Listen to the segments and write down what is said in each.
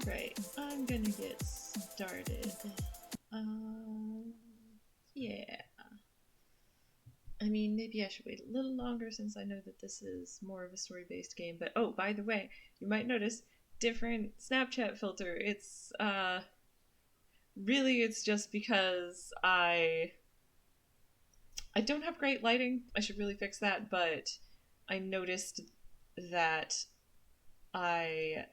Right, I'm gonna get started. Yeah. I mean, maybe I should wait a little longer since I know that this is more of a story-based game. But oh, by the way, you might notice different Snapchat filter. It's just because I don't have great lighting. I should really fix that, but I noticed that I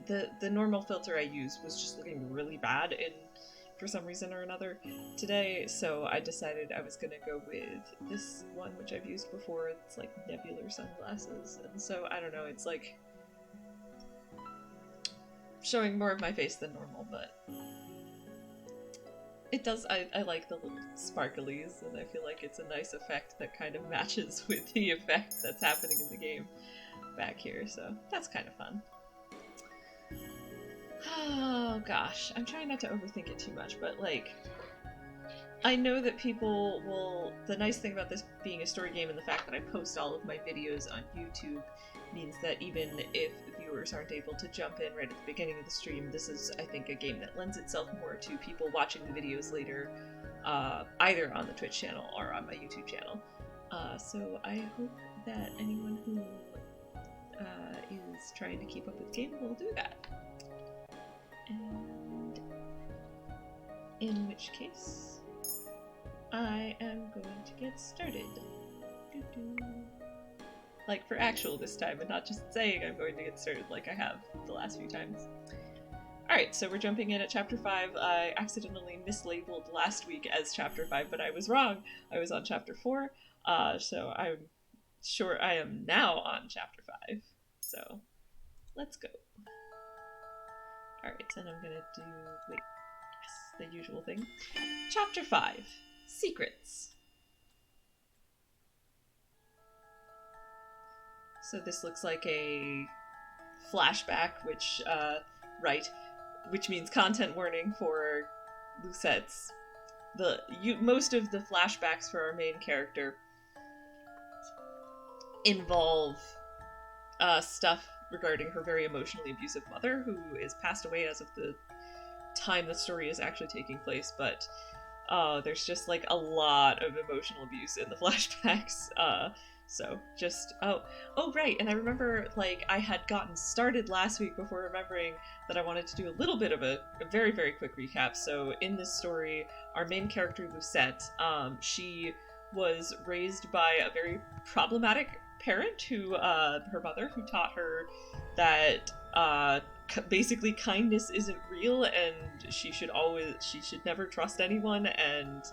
the normal filter I used was just looking really bad in for some reason or another today, so I decided I was gonna go with this one which I've used before. It's like Nebular sunglasses, and so I don't know, it's like showing more of my face than normal, but it does. I like the little sparklies, and I feel like it's a nice effect that kind of matches with the effect that's happening in the game back here, so that's kind of fun. Oh gosh, I'm trying not to overthink it too much, but like, I know that people will... The nice thing about this being a story game and the fact that I post all of my videos on YouTube means that even if viewers aren't able to jump in right at the beginning of the stream, this is, I think, a game that lends itself more to people watching the videos later, either on the Twitch channel or on my YouTube channel. So I hope that anyone who is trying to keep up with the game will do that. And in which case, I am going to get started. Doo-doo. Like for actual this time, and not just saying I'm going to get started like I have the last few times. Alright, so we're jumping in at Chapter 5. I accidentally mislabeled last week as Chapter 5, but I was wrong. I was on Chapter 4, so I'm sure I am now on Chapter 5. So, let's go. Alright, and I'm gonna do, wait, yes, the usual thing. Chapter 5, Secrets. So this looks like a flashback, which, which means content warning for Lucette's. Most of the flashbacks for our main character involve, stuff regarding her very emotionally abusive mother, who is passed away as of the time the story is actually taking place, but there's just like a lot of emotional abuse in the flashbacks. So just oh right, and I remember like I had gotten started last week before remembering that I wanted to do a little bit of a very, very quick recap. So in this story, our main character Lucette, she was raised by a very problematic parent who, her mother, who taught her that basically kindness isn't real and she should never trust anyone and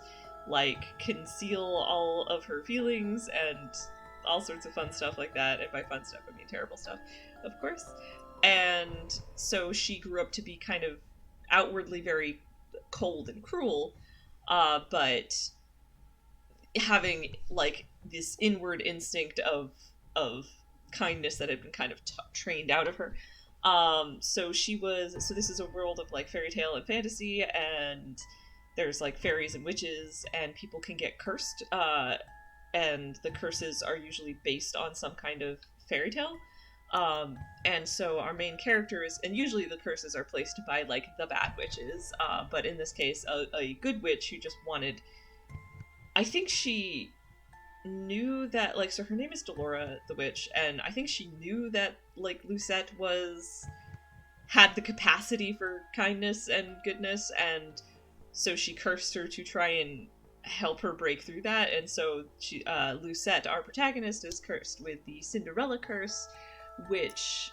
like conceal all of her feelings and all sorts of fun stuff like that. And by fun stuff I mean terrible stuff, of course. And so she grew up to be kind of outwardly very cold and cruel, but having like this inward instinct of kindness that had been kind of trained out of her. So this is a world of like fairy tale and fantasy, and there's like fairies and witches, and people can get cursed, and the curses are usually based on some kind of fairy tale. And so our main characters, and usually the curses are placed by like the bad witches, but in this case a good witch who just wanted, I think she knew that, like, so her name is Delora the witch, and I think she knew that like Lucette had the capacity for kindness and goodness, and so she cursed her to try and help her break through that. And so she, Lucette, our protagonist, is cursed with the Cinderella curse, which,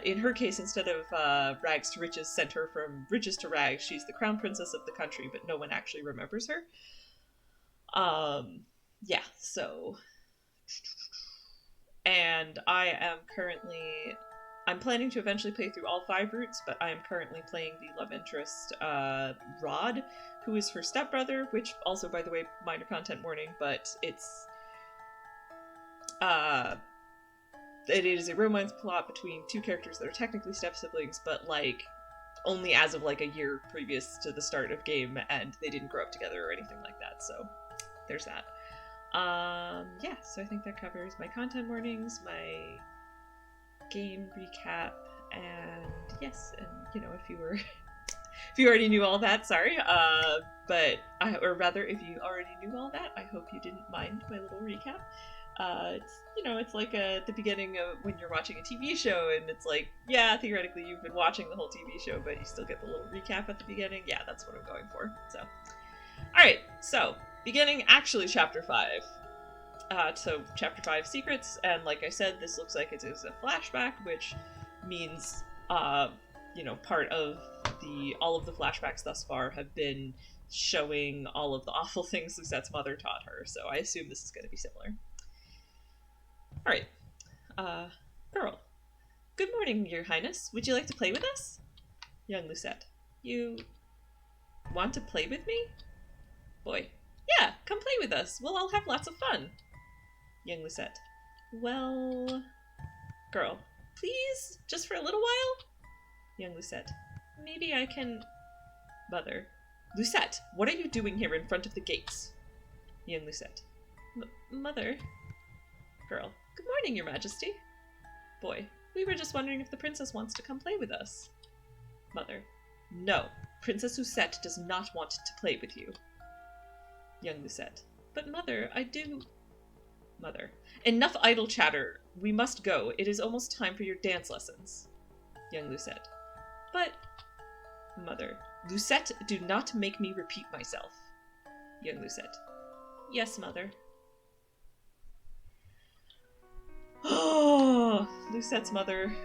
in her case, instead of rags to riches, sent her from riches to rags. She's the crown princess of the country, but no one actually remembers her. Yeah, so... And I'm planning to eventually play through all 5 routes, but I am currently playing the love interest, Rod, who is her stepbrother, which also, by the way, minor content warning, but it is a romance plot between 2 characters that are technically step-siblings, but, like, only as of, like, a year previous to the start of game, and they didn't grow up together or anything like that, so there's that. Yeah, so I think that covers my content warnings, my game recap, And yes, and you know, if you were, if you already knew all that, sorry. Or rather, if you already knew all that, I hope you didn't mind my little recap. It's, you know, it's like at the beginning of when you're watching a TV show, and it's like, yeah, theoretically you've been watching the whole TV show, but you still get the little recap at the beginning. Yeah, that's what I'm going for. So, all right, so beginning actually chapter 5. So chapter 5, secrets, and like I said, this looks like it is a flashback, which means, you know, part of all of the flashbacks thus far have been showing all of the awful things Lucette's mother taught her. So I assume this is going to be similar. All right, girl. Good morning, Your Highness. Would you like to play with us? Young Lucette. You want to play with me? Boy. Yeah, come play with us. We'll all have lots of fun. Young Lucette. Well... Girl. Please? Just for a little while? Young Lucette. Maybe I can... Mother. Lucette, what are you doing here in front of the gates? Young Lucette. Mother. Girl. Good morning, Your Majesty. Boy. We were just wondering if the princess wants to come play with us. Mother. No. Princess Lucette does not want to play with you. Young Lucette. But Mother, I do... Mother. Enough idle chatter. We must go. It is almost time for your dance lessons. Young Lucette. But... Mother. Lucette, do not make me repeat myself. Young Lucette. Yes, Mother. Oh, Lucette's mother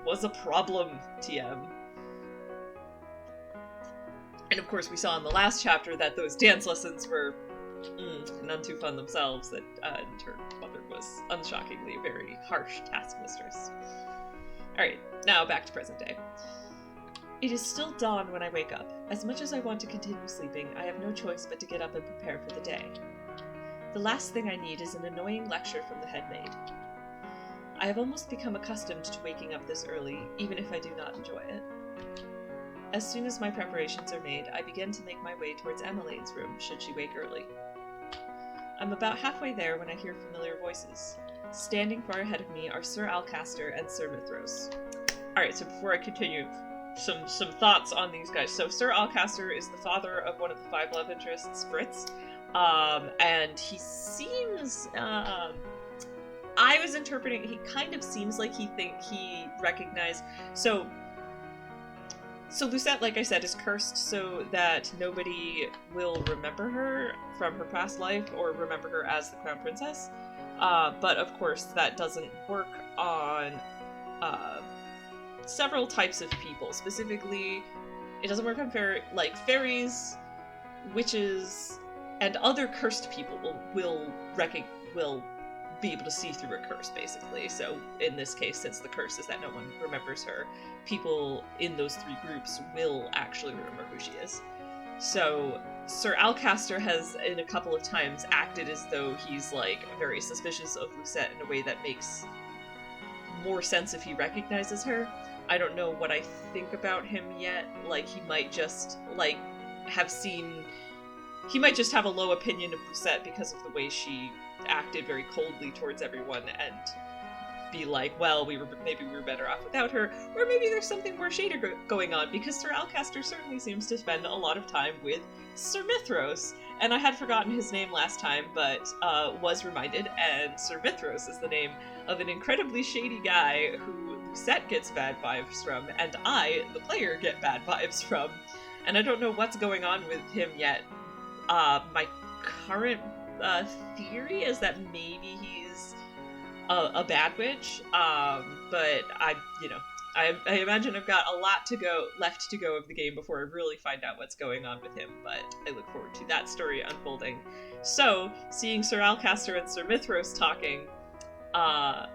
was a problem, TM. And of course we saw in the last chapter that those dance lessons were none too fun themselves, and her mother was unshockingly a very harsh taskmistress. Alright, now back to present day. It is still dawn when I wake up. As much as I want to continue sleeping, I have no choice but to get up and prepare for the day. The last thing I need is an annoying lecture from the head maid. I have almost become accustomed to waking up this early, even if I do not enjoy it. As soon as my preparations are made, I begin to make my way towards Emelaine's room, should she wake early. I'm about halfway there when I hear familiar voices. Standing far ahead of me are Sir Alcaster and Sir Mithros. Alright, so before I continue, some thoughts on these guys. So Sir Alcaster is the father of one of the 5 love interests, Fritz. And he seems, I was interpreting, he kind of seems like he recognized, so Lucette, like I said, is cursed so that nobody will remember her from her past life or remember her as the Crown Princess. But of course that doesn't work on, several types of people. Specifically, it doesn't work on fairies, witches, and other cursed people will be able to see through a curse, basically. So in this case, since the curse is that no one remembers her, people in those 3 groups will actually remember who she is. So Sir Alcaster has, in a couple of times, acted as though he's, like, very suspicious of Lucette in a way that makes more sense if he recognizes her. I don't know what I think about him yet. Like, he might just, like, he might just have a low opinion of Lucette because of the way she acted very coldly towards everyone and be like, well, maybe we were better off without her, or maybe there's something more shady going on, because Sir Alcaster certainly seems to spend a lot of time with Sir Mithros, and I had forgotten his name last time, but was reminded, and Sir Mithros is the name of an incredibly shady guy who Lucette gets bad vibes from, and I, the player, get bad vibes from, and I don't know what's going on with him yet. My current theory is that maybe he's a bad witch, but I imagine I've got a lot left to go of the game before I really find out what's going on with him, but I look forward to that story unfolding. So, seeing Sir Alcaster and Sir Mithros talking,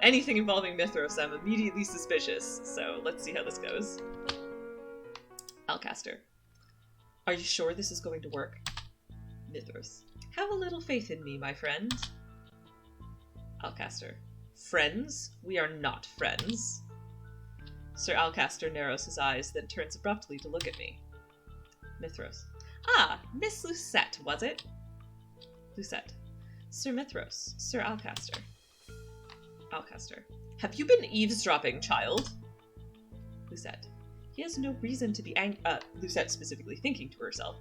anything involving Mithros, I'm immediately suspicious, so let's see how this goes. Alcaster. Are you sure this is going to work? Mithros. Have a little faith in me, my friend. Alcaster. Friends? We are not friends. Sir Alcaster narrows his eyes, then turns abruptly to look at me. Mithros. Ah, Miss Lucette, was it? Lucette. Sir Mithros. Sir Alcaster. Alcaster. Have you been eavesdropping, child? Lucette. He has no reason to be Lucette specifically thinking to herself.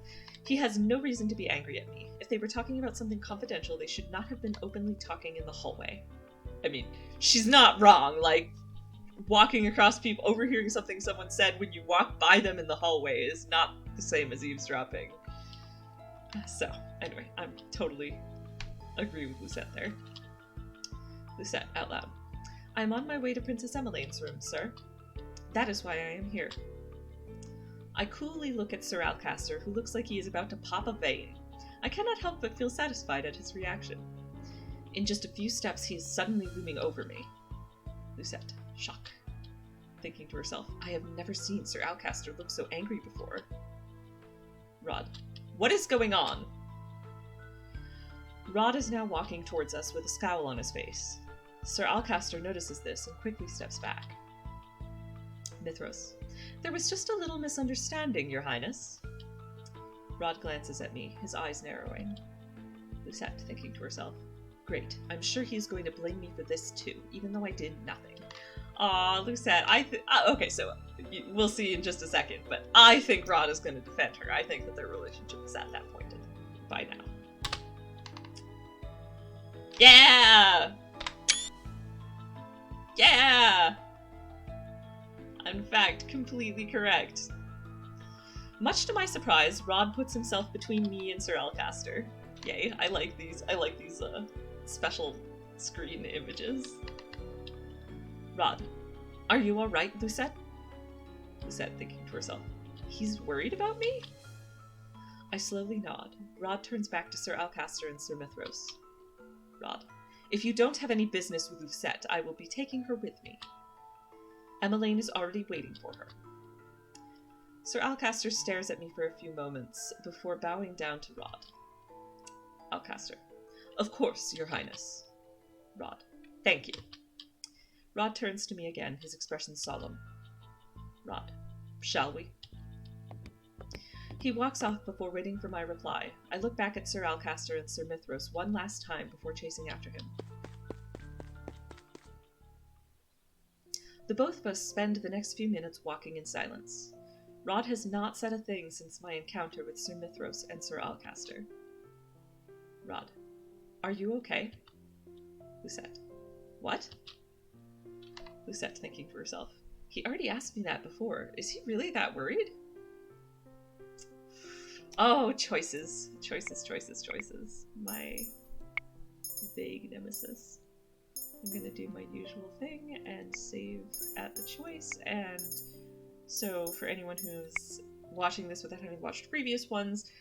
He has no reason to be angry at me. If they were talking about something confidential, they should not have been openly talking in the hallway. I mean, she's not wrong. Like, walking across people, overhearing something someone said when you walk by them in the hallway is not the same as eavesdropping. So, anyway, I'm totally agree with Lucette there. Lucette, out loud. I am on my way to Princess Emelaine's room, sir. That is why I am here. I coolly look at Sir Alcaster, who looks like he is about to pop a vein. I cannot help but feel satisfied at his reaction. In just a few steps, he is suddenly looming over me. Lucette, shock. Thinking to herself, I have never seen Sir Alcaster look so angry before. Rod, what is going on? Rod is now walking towards us with a scowl on his face. Sir Alcaster notices this and quickly steps back. Mithros, there was just a little misunderstanding, Your Highness. Rod glances at me, his eyes narrowing. Lucette, thinking to herself, great, I'm sure he's going to blame me for this too, even though I did nothing. Aw, Lucette, okay, so we'll see in just a second, but I think Rod is going to defend her. I think that their relationship is at that point by now. Yeah! Yeah! In fact, completely correct. Much to my surprise, Rod puts himself between me and Sir Alcaster. Yay, I like these special screen images. Rod, are you alright, Lucette? Lucette, thinking to herself, he's worried about me? I slowly nod. Rod turns back to Sir Alcaster and Sir Mithros. Rod, if you don't have any business with Lucette, I will be taking her with me. Emelaigne is already waiting for her. Sir Alcaster stares at me for a few moments before bowing down to Rod. Alcaster. Of course, Your Highness. Rod. Thank you. Rod turns to me again, his expression solemn. Rod. Shall we? He walks off before waiting for my reply. I look back at Sir Alcaster and Sir Mithros one last time before chasing after him. The both of us spend the next few minutes walking in silence. Rod has not said a thing since my encounter with Sir Mithros and Sir Alcaster. Rod. Are you okay? Lucette. What? Lucette, thinking to herself. He already asked me that before. Is he really that worried? Oh, choices. Choices. My vague nemesis. I'm gonna do my usual thing and save at the choice, and so for anyone who's watching this without having watched previous ones,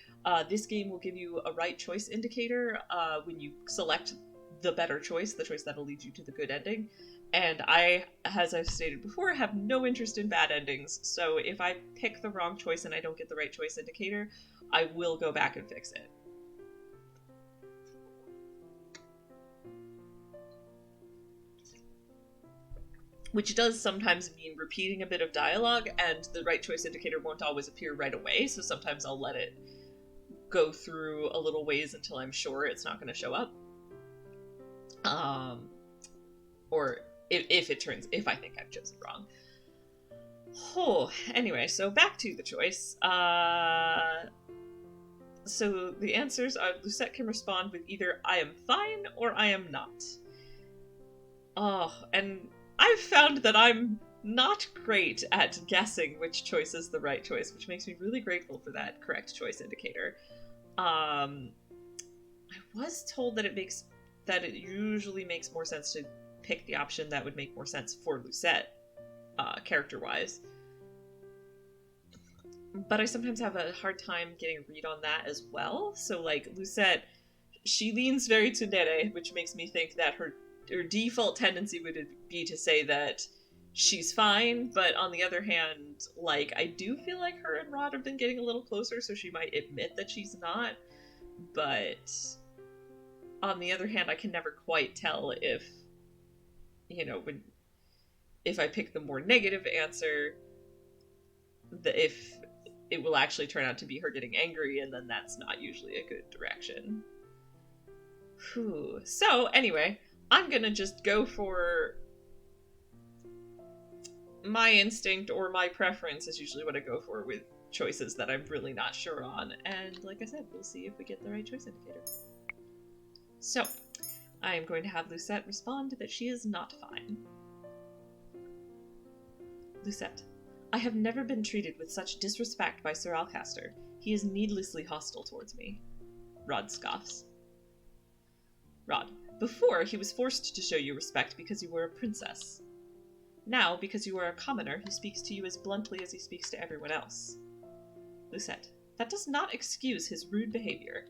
this game will give you a right choice indicator when you select the better choice, the choice that'll lead you to the good ending. And I, as I've stated before, have no interest in bad endings, so if I pick the wrong choice and I don't get the right choice indicator, I will go back and fix it. Which does sometimes mean repeating a bit of dialogue, and the right choice indicator won't always appear right away, so sometimes I'll let it go through a little ways until I'm sure it's not going to show up. Or if I think I've chosen wrong. Oh, anyway, so back to the choice. So the answers are Lucette can respond with either I am fine or I am not. Oh, and I've found that I'm not great at guessing which choice is the right choice, which makes me really grateful for that correct choice indicator. I was told that it usually makes more sense to pick the option that would make more sense for Lucette, character-wise. But I sometimes have a hard time getting a read on that as well. So, like, Lucette, she leans very tsundere, which makes me think that her default tendency would be to say that she's fine, but on the other hand, like, I do feel like her and Rod have been getting a little closer, so she might admit that she's not, but on the other hand, I can never quite tell if, you know, if I pick the more negative answer, if it will actually turn out to be her getting angry, and then that's not usually a good direction. Whew. So, anyway, I'm gonna just go for my instinct or my preference is usually what I go for with choices that I'm really not sure on. And like I said, we'll see if we get the right choice indicator. So, I am going to have Lucette respond that she is not fine. Lucette, I have never been treated with such disrespect by Sir Alcaster. He is needlessly hostile towards me. Rod scoffs. Rod, before he was forced to show you respect because you were a princess. Now, because you are a commoner, he speaks to you as bluntly as he speaks to everyone else. Lucette, that does not excuse his rude behavior.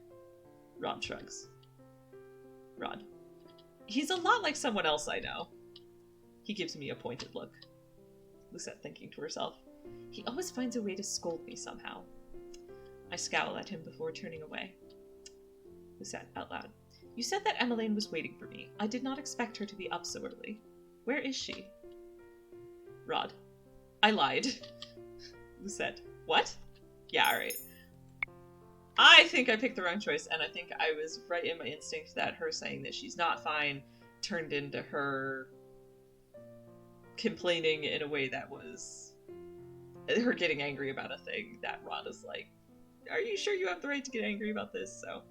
Rod shrugs. Rod, he's a lot like someone else I know. He gives me a pointed look. Lucette thinking to herself, he always finds a way to scold me somehow. I scowl at him before turning away. Lucette out loud, you said that Emelaigne was waiting for me. I did not expect her to be up so early. Where is she? Rod, I lied. Lucette, what? Yeah, alright. I think I picked the wrong choice, and I think I was right in my instinct that her saying that she's not fine turned into her complaining in a way that was her getting angry about a thing that Rod is like, are you sure you have the right to get angry about this? So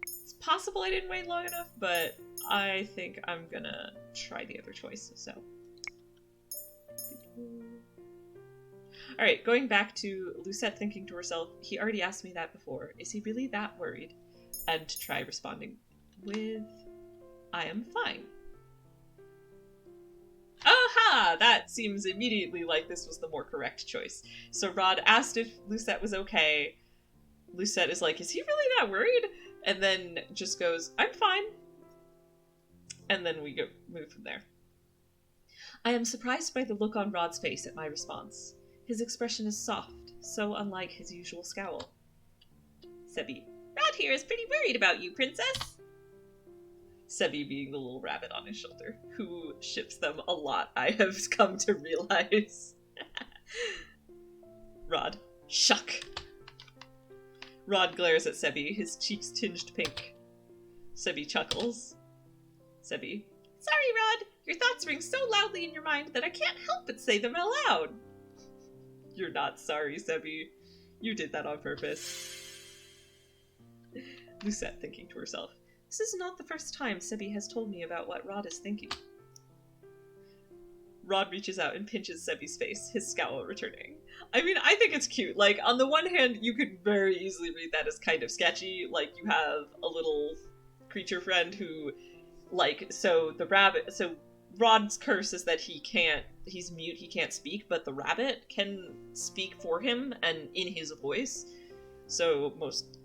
it's possible I didn't wait long enough, but I think I'm gonna try the other choice, so. Alright, going back to Lucette thinking to herself, he already asked me that before. Is he really that worried? And try responding with, I am fine. Aha! That seems immediately like this was the more correct choice. So Rod asked if Lucette was okay. Lucette is like, is he really that worried? And then just goes, I'm fine. And then we move from there. I am surprised by the look on Rod's face at my response. His expression is soft, so unlike his usual scowl. Sebi, Rod here is pretty worried about you, princess. Sebi being the little rabbit on his shoulder, who ships them a lot, I have come to realize. Rod, shuck. Rod glares at Sebi, his cheeks tinged pink. Sebi chuckles. Sebi, sorry, Rod. Your thoughts ring so loudly in your mind that I can't help but say them out loud. You're not sorry, Sebi. You did that on purpose. Lucette thinking to herself, this is not the first time Sebi has told me about what Rod is thinking. Rod reaches out and pinches Sebi's face, his scowl returning. I mean, I think it's cute. Like, on the one hand, you could very easily read that as kind of sketchy. Like, you have a little creature friend who, like, so Rod's curse is that he's mute, he can't speak, but the rabbit can speak for him and in his voice. So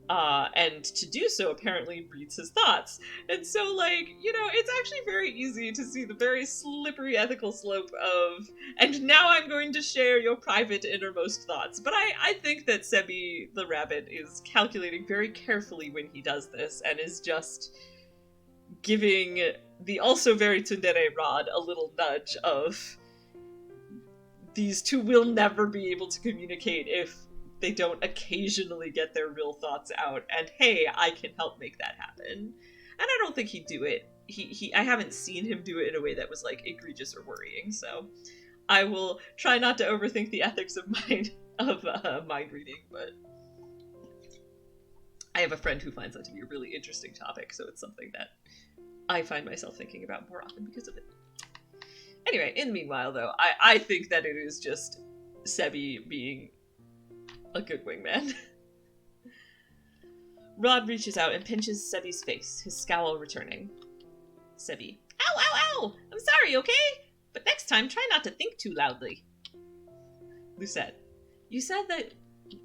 and to do so apparently reads his thoughts. And so, like, you know, it's actually very easy to see the very slippery ethical slope of, and now I'm going to share your private innermost thoughts. But I think that Sebi the rabbit is calculating very carefully when he does this, and is just giving the also very tsundere Rod a little nudge of, these two will never be able to communicate if they don't occasionally get their real thoughts out, and hey, I can help make that happen. And I don't think he'd do it. I haven't seen him do it in a way that was, like, egregious or worrying, so I will try not to overthink the ethics of mind reading, but I have a friend who finds that to be a really interesting topic, so it's something that I find myself thinking about more often because of it. Anyway, in the meanwhile, though, I think that it is just Sebi being a good wingman. Rod reaches out and pinches Sebi's face, his scowl returning. Sebi, ow, ow, ow! I'm sorry, okay? But next time, try not to think too loudly. Lucette, you said that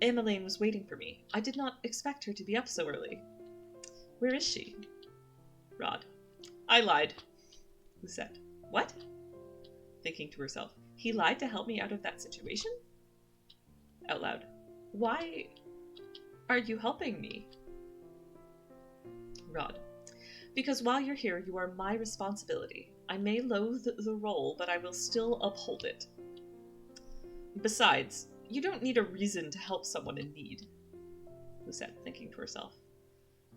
Emelaigne was waiting for me. I did not expect her to be up so early. Where is she? Rod, I lied. Lucette, what? Thinking to herself, he lied to help me out of that situation? Out loud, why are you helping me? Rod, because while you're here, you are my responsibility. I may loathe the role, but I will still uphold it. Besides, you don't need a reason to help someone in need. Lucette, thinking to herself,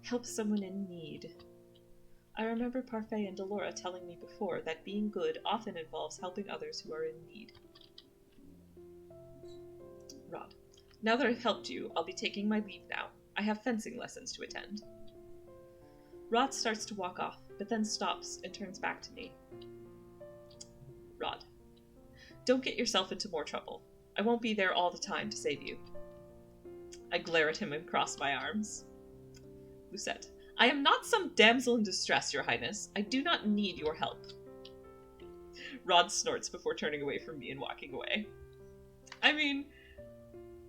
help someone in need. I remember Parfait and Delora telling me before that being good often involves helping others who are in need. Rod. Now that I've helped you, I'll be taking my leave now. I have fencing lessons to attend. Rod starts to walk off, but then stops and turns back to me. Rod. Don't get yourself into more trouble. I won't be there all the time to save you. I glare at him and cross my arms. Lucette. I am not some damsel in distress, your highness. I do not need your help. Rod snorts before turning away from me and walking away. I mean,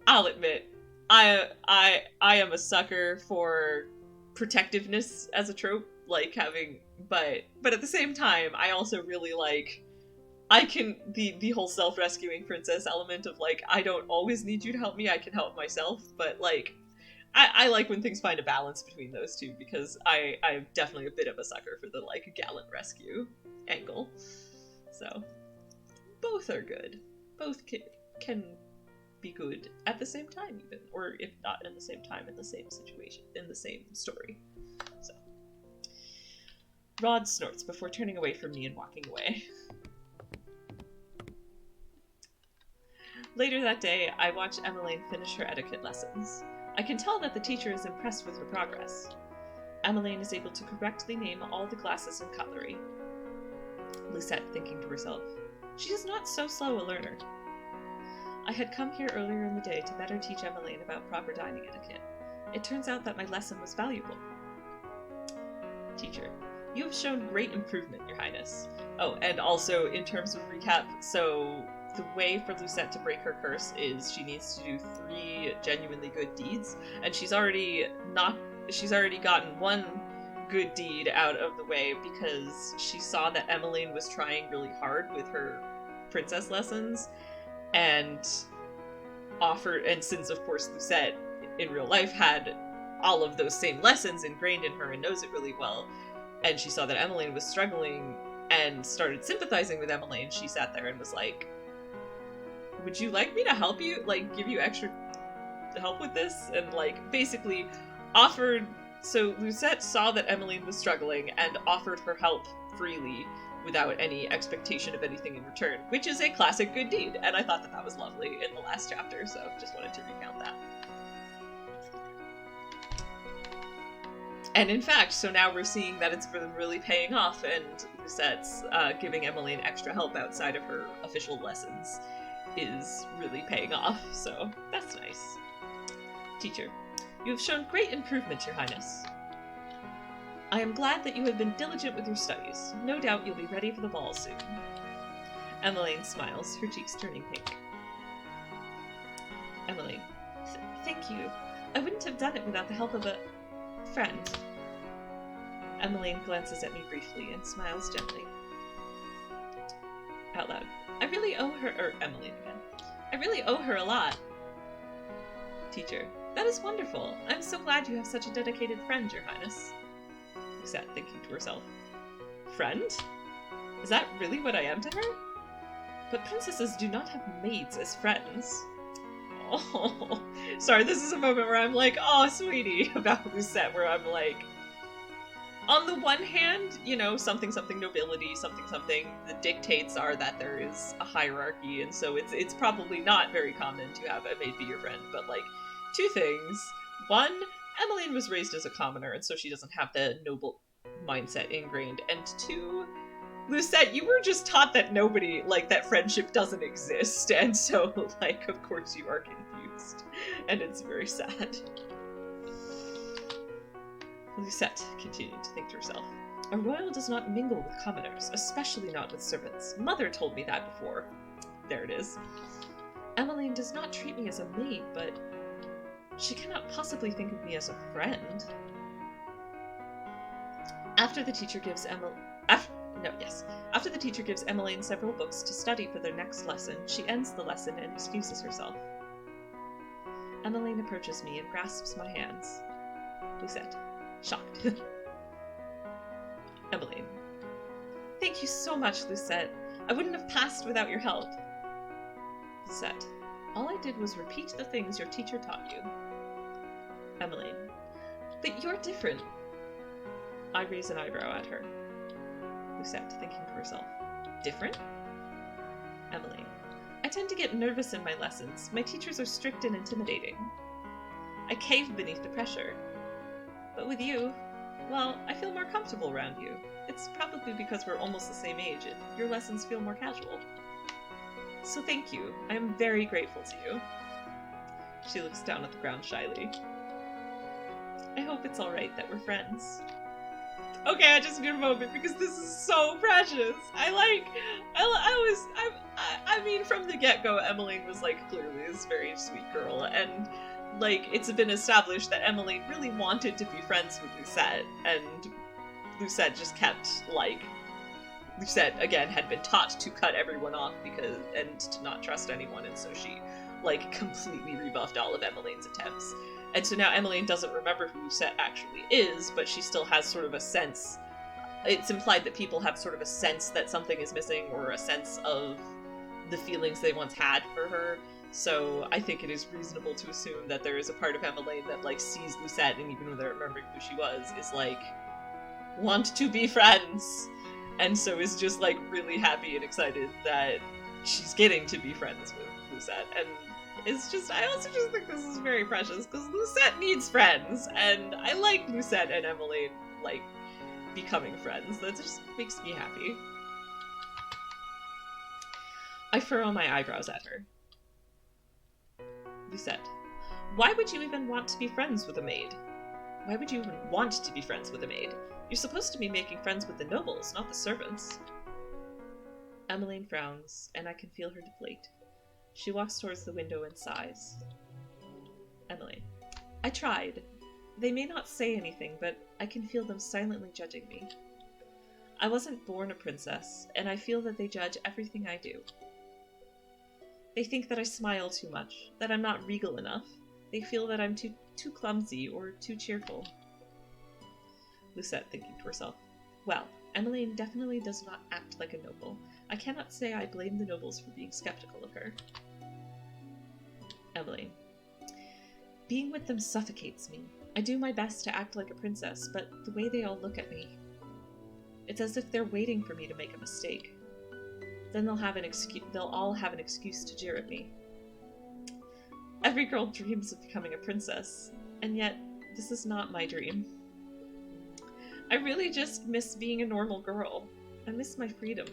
I'll admit, I am a sucker for protectiveness as a trope, like having, but at the same time, I also really like, I can, the whole self-rescuing princess element of like, I don't always need you to help me, I can help myself, but like, I like when things find a balance between those two, because I'm definitely a bit of a sucker for the like gallant rescue angle. So, both are good. Both can be good at the same time even, or if not in the same time, in the same situation, in the same story. So, Rod snorts before turning away from me and walking away. Later that day, I watch Emelaigne finish her etiquette lessons. I can tell that the teacher is impressed with her progress. Emelaigne is able to correctly name all the glasses and cutlery. Lucette, thinking to herself, she is not so slow a learner. I had come here earlier in the day to better teach Emelaigne about proper dining etiquette. It turns out that my lesson was valuable. Teacher, you have shown great improvement, Your Highness. Oh, and also, in terms of recap, so the way for Lucette to break her curse is she needs to do 3 genuinely good deeds, and she's already gotten one good deed out of the way because she saw that Emelaigne was trying really hard with her princess lessons, and since of course Lucette in real life had all of those same lessons ingrained in her and knows it really well, and she saw that Emelaigne was struggling and started sympathizing with Emelaigne, she sat there and was like, would you like me to help you? Like, give you extra help with this? And, like, basically offered... So Lucette saw that Emelaigne was struggling and offered her help freely without any expectation of anything in return, which is a classic good deed, and I thought that that was lovely in the last chapter, so just wanted to recount that. And in fact, so now we're seeing that it's been really paying off, and Lucette's giving Emelaigne extra help outside of her official lessons is really paying off, so that's nice. Teacher, you have shown great improvement, Your Highness. I am glad that you have been diligent with your studies. No doubt you'll be ready for the ball soon. Emelaigne smiles, her cheeks turning pink. Emelaigne, thank you. I wouldn't have done it without the help of a friend. Emelaigne glances at me briefly and smiles gently. Out loud. I really owe her, Emelaigne again. I really owe her a lot. Teacher, that is wonderful. I'm so glad you have such a dedicated friend, Your Highness. Lucette, thinking to herself. Friend? Is that really what I am to her? But princesses do not have maids as friends. Oh, sorry, this is a moment where I'm like, oh, sweetie, about Lucette, where I'm like, on the one hand, you know, something nobility, something, the dictates are that there is a hierarchy, and so it's probably not very common to have a maid be your friend, but, like, 2 things. 1, Emelaigne was raised as a commoner, and so she doesn't have the noble mindset ingrained, and 2, Lucette, you were just taught that nobody, like, that friendship doesn't exist, and so, like, of course you are confused, and it's very sad. Lucette continued to think to herself. A royal does not mingle with commoners, especially not with servants. Mother told me that before. There it is. Emelaigne does not treat me as a maid, but she cannot possibly think of me as a friend. After the teacher gives Emelaigne several books to study for their next lesson, she ends the lesson and excuses herself. Emelaigne approaches me and grasps my hands. Lucette. Shocked. Emelaigne. Thank you so much, Lucette. I wouldn't have passed without your help. Lucette. All I did was repeat the things your teacher taught you. Emelaigne. But you're different. I raise an eyebrow at her. Lucette, thinking to herself. Different? Emelaigne. I tend to get nervous in my lessons. My teachers are strict and intimidating. I cave beneath the pressure. But with you, well, I feel more comfortable around you. It's probably because we're almost the same age and your lessons feel more casual. So thank you. I am very grateful to you. She looks down at the ground shyly. I hope it's alright that we're friends. Okay, I just need a moment because this is so precious. I mean, from the get-go, Emelaigne was, like, clearly this very sweet girl, and, like, it's been established that Emelaigne really wanted to be friends with Lucette, and Lucette just kept, like, Lucette, again, had been taught to cut everyone off and to not trust anyone, and so she, like, completely rebuffed all of Emelaigne's attempts. And so now Emelaigne doesn't remember who Lucette actually is, but she still has sort of a sense. It's implied that people have sort of a sense that something is missing, or a sense of the feelings they once had for her. So I think it is reasonable to assume that there is a part of Emelaigne that, like, sees Lucette, and even without remembering who she was, is like, want to be friends. And so is just, like, really happy and excited that she's getting to be friends with Lucette. And it's just, I also just think this is very precious, because Lucette needs friends, and I like Lucette and Emelaigne, like, becoming friends. That just makes me happy. I furrow my eyebrows at her. Lucette, why would you even want to be friends with a maid? Why would you even want to be friends with a maid? You're supposed to be making friends with the nobles, not the servants. Emelaigne frowns, and I can feel her deflate. She walks towards the window and sighs. Emelaigne. I tried. They may not say anything, but I can feel them silently judging me. I wasn't born a princess, and I feel that they judge everything I do. They think that I smile too much, that I'm not regal enough. They feel that I'm too clumsy or too cheerful. Lucette, thinking to herself. Well, Emelaigne definitely does not act like a noble. I cannot say I blame the nobles for being skeptical of her. Emelaigne. Being with them suffocates me. I do my best to act like a princess, but the way they all look at me, it's as if they're waiting for me to make a mistake. Then they'll all have an excuse to jeer at me. Every girl dreams of becoming a princess, and yet this is not my dream. I really just miss being a normal girl. I miss my freedom.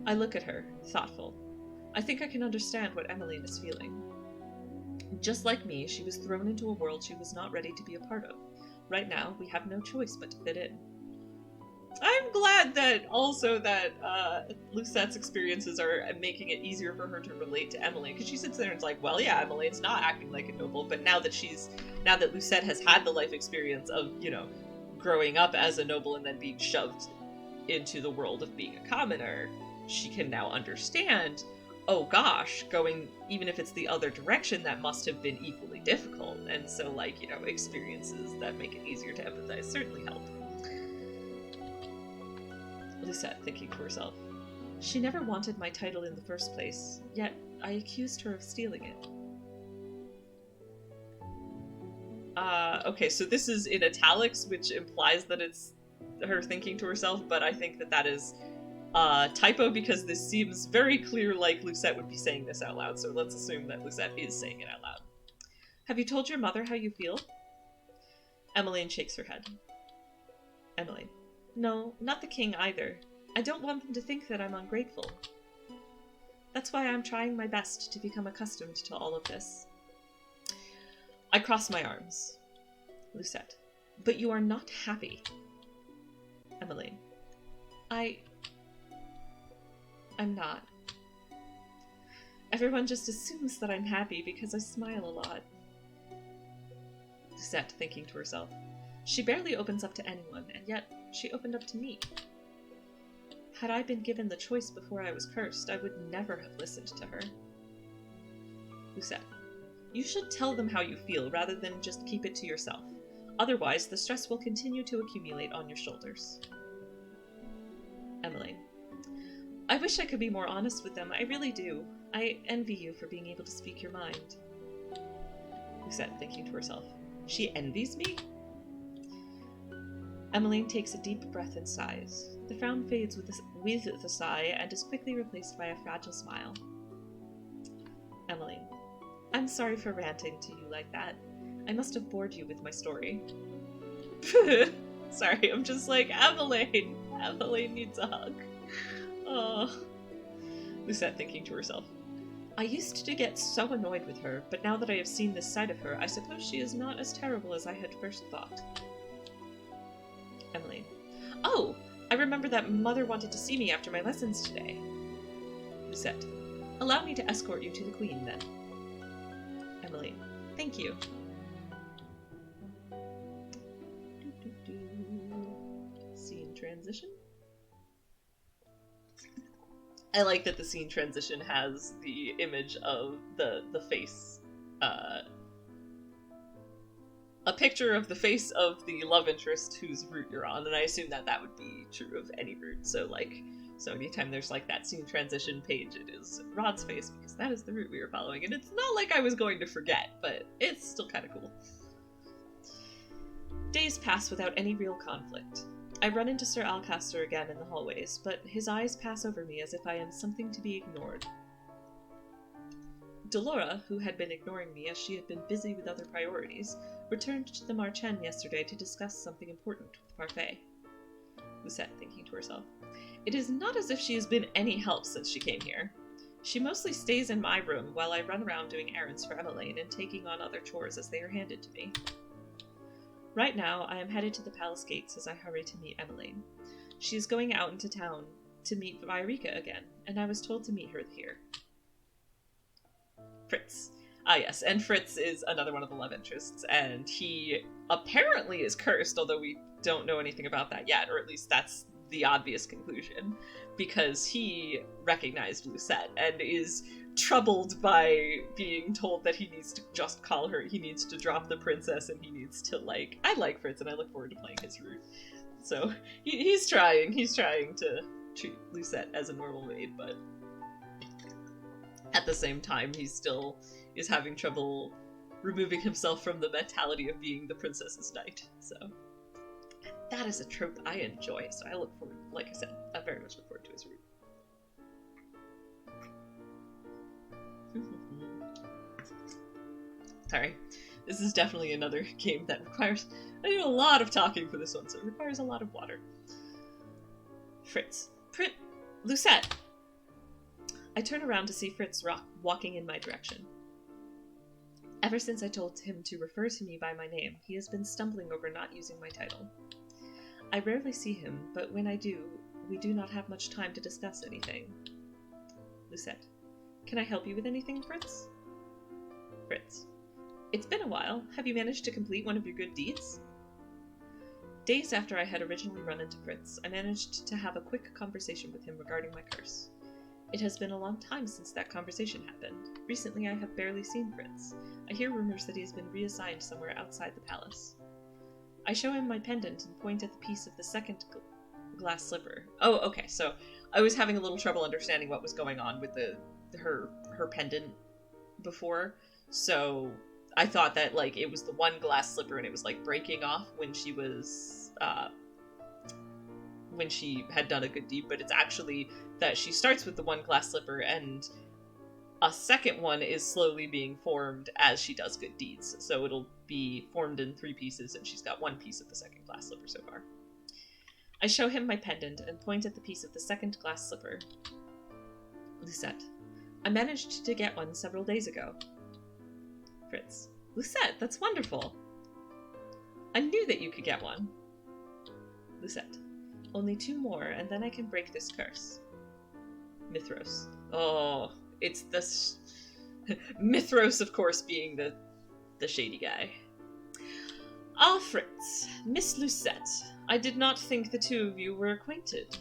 I look at her, thoughtful. I think I can understand what Emelaigne is feeling. Just like me, she was thrown into a world she was not ready to be a part of. Right now, we have no choice but to fit in. I'm glad that Lucette's experiences are making it easier for her to relate to Emelaigne, because she sits there and it's like, well, yeah, Emelaigne's not acting like a noble, but now that Lucette has had the life experience of, you know, growing up as a noble and then being shoved into the world of being a commoner, she can now understand, oh gosh, going, even if it's the other direction, that must have been equally difficult. And so, like, you know, experiences that make it easier to empathize certainly help. Lucette, thinking to herself. She never wanted my title in the first place, yet I accused her of stealing it. Okay, so this is in italics, which implies that it's her thinking to herself, but I think that is typo, because this seems very clear like Lucette would be saying this out loud, so let's assume that Lucette is saying it out loud. Have you told your mother how you feel? Emelaigne shakes her head. Emelaigne. No, not the king either. I don't want them to think that I'm ungrateful. That's why I'm trying my best to become accustomed to all of this. I cross my arms. Lucette. But you are not happy. Emelaigne. I'm not. Everyone just assumes that I'm happy because I smile a lot. Lucette, thinking to herself. She barely opens up to anyone, and yet she opened up to me. Had I been given the choice before I was cursed, I would never have listened to her. Lucette. You should tell them how you feel rather than just keep it to yourself. Otherwise, the stress will continue to accumulate on your shoulders. Emelaigne. I wish I could be more honest with them. I really do. I envy you for being able to speak your mind. Lucette, thinking to herself. She envies me? Emelaigne takes a deep breath and sighs. The frown fades with the sigh and is quickly replaced by a fragile smile. Emelaigne. I'm sorry for ranting to you like that. I must have bored you with my story. Sorry, I'm just like, Emelaigne! Emelaigne needs a hug. Oh. Lucette thinking to herself. I used to get so annoyed with her, but now that I have seen this side of her, I suppose she is not as terrible as I had first thought. Emelaigne. Oh! I remember that Mother wanted to see me after my lessons today. Lucette. Allow me to escort you to the Queen, then. Emelaigne. Thank you. Scene transition. I like that the scene transition has the image of the face, a picture of the face of the love interest whose route you're on, and I assume that that would be true of any route. So so anytime there's like that scene transition page, it is Rod's face, because that is the route we were following, and it's not like I was going to forget, but it's still kind of cool. Days pass without any real conflict. I run into Sir Alcaster again in the hallways, but his eyes pass over me as if I am something to be ignored. Delora, who had been ignoring me as she had been busy with other priorities, returned to the Marchen yesterday to discuss something important with Parfait. Lucette thinking to herself. It is not as if she has been any help since she came here. She mostly stays in my room while I run around doing errands for Emelaigne and taking on other chores as they are handed to me. Right now, I am headed to the palace gates as I hurry to meet Emelaigne. She is going out into town to meet Viorica again, and I was told to meet her here. Fritz. Ah yes, and Fritz is another one of the love interests, and he apparently is cursed, although we don't know anything about that yet, or at least that's the obvious conclusion, because he recognized Lucette and is troubled by being told that he needs to just call her, he needs to drop the princess, and he needs to, like, I like Fritz and I look forward to playing his route. So he's trying to treat Lucette as a normal maid, but at the same time he still is having trouble removing himself from the mentality of being the princess's knight. So that is a trope I enjoy, so I look forward, like I said, I very much look forward to his route. Sorry, this is definitely another game that requires, I do a lot of talking for this one, so it requires a lot of water. Fritz. Lucette! I turn around to see Fritz walking in my direction. Ever since I told him to refer to me by my name, he has been stumbling over not using my title. I rarely see him, but when I do, we do not have much time to discuss anything. Lucette. Can I help you with anything, Fritz? Fritz. It's been a while. Have you managed to complete one of your good deeds? Days after I had originally run into Fritz, I managed to have a quick conversation with him regarding my curse. It has been a long time since that conversation happened. Recently I have barely seen Fritz. I hear rumors that he has been reassigned somewhere outside the palace. I show him my pendant and point at the piece of the second glass slipper. Oh, okay, so I was having a little trouble understanding what was going on with her pendant before, so I thought that, like, it was the one glass slipper and it was, like, breaking off when she was, when she had done a good deed, but it's actually that she starts with the one glass slipper and a second one is slowly being formed as she does good deeds. So it'll be formed in 3 pieces and she's got one piece of the second glass slipper so far. I show him my pendant and point at the piece of the second glass slipper. Lucette. I managed to get one several days ago. Fritz. Lucette, that's wonderful. I knew that you could get one. Lucette. Only 2 more, and then I can break this curse. Mithros. Oh, it's this... Mithros, of course, being the shady guy. Ah, Fritz. Miss Lucette. I did not think the 2 of you were acquainted.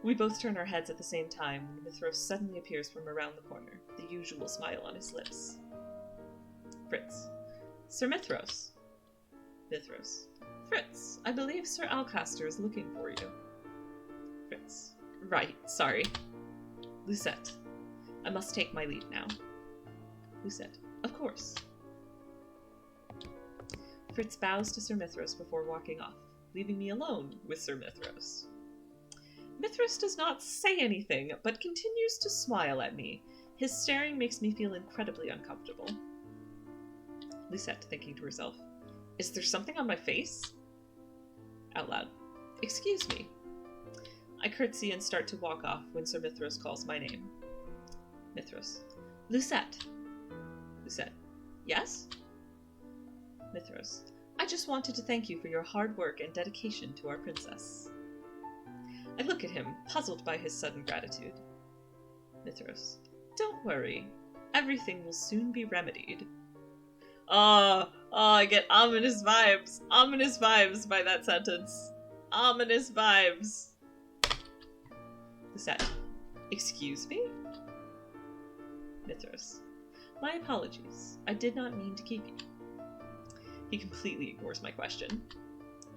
We both turn our heads at the same time when Mithros suddenly appears from around the corner, the usual smile on his lips. Fritz. Sir Mithros. Mithros. Fritz, I believe Sir Alcaster is looking for you. Fritz. Right, sorry. Lucette. I must take my leave now. Lucette. Of course. Fritz bows to Sir Mithras before walking off, leaving me alone with Sir Mithras. Mithras does not say anything, but continues to smile at me. His staring makes me feel incredibly uncomfortable. Lucette, thinking to herself, is there something on my face? Out loud, excuse me. I curtsy and start to walk off when Sir Mithras calls my name. Mithras, Lucette. Lucette, yes? Mithras, I just wanted to thank you for your hard work and dedication to our princess. I look at him, puzzled by his sudden gratitude. Mithras, don't worry. Everything will soon be remedied. I get ominous vibes by that sentence. Ominous vibes. Lucette, excuse me? Mithras, my apologies. I did not mean to keep you. He completely ignores my question.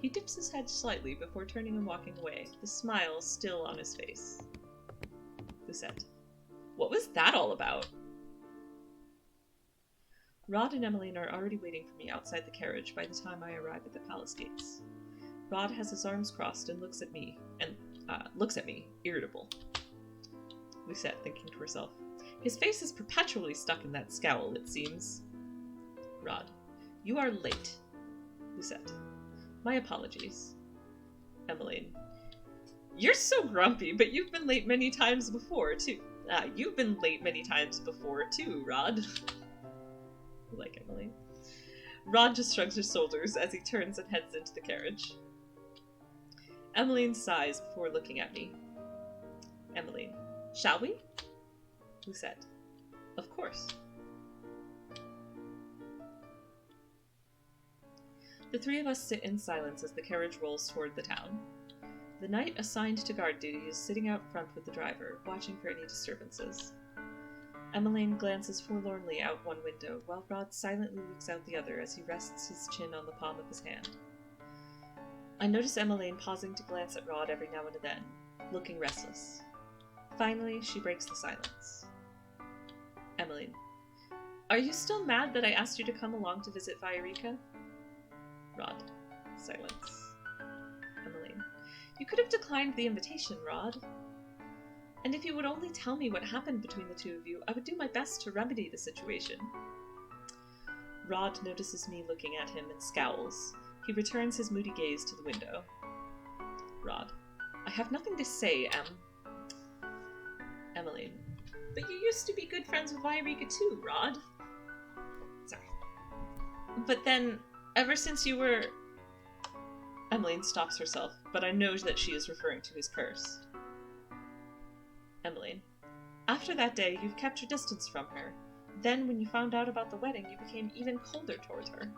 He dips his head slightly before turning and walking away, the smile still on his face. Lucette, what was that all about? Rod and Emelaigne are already waiting for me outside the carriage by the time I arrive at the palace gates. Rod has his arms crossed and looks at me, irritable. Lucette, thinking to herself, his face is perpetually stuck in that scowl, it seems. Rod, you are late. Lucette, my apologies. Emelaigne, you're so grumpy, but you've been late many times before, too. Rod. I like Emelaigne. Rod just shrugs his shoulders as he turns and heads into the carriage. Emelaigne sighs before looking at me. Emelaigne, shall we? Lucette, of course. The three of us sit in silence as the carriage rolls toward the town. The knight assigned to guard duty is sitting out front with the driver, watching for any disturbances. Emelaigne glances forlornly out one window, while Rod silently looks out the other as he rests his chin on the palm of his hand. I notice Emelaigne pausing to glance at Rod every now and then, looking restless. Finally, she breaks the silence. Emelaigne, are you still mad that I asked you to come along to visit Viorica? Rod. Silence. Emelaigne, you could have declined the invitation, Rod. And if you would only tell me what happened between the two of you, I would do my best to remedy the situation. Rod notices me looking at him and scowls. He returns his moody gaze to the window. Rod, I have nothing to say, Emelaigne, but you used to be good friends with Viorica too, Rod. Sorry. But then, ever since you were... Emelaigne stops herself, but I know that she is referring to his curse. Emelaigne, after that day, you've kept your distance from her. Then, when you found out about the wedding, you became even colder toward her.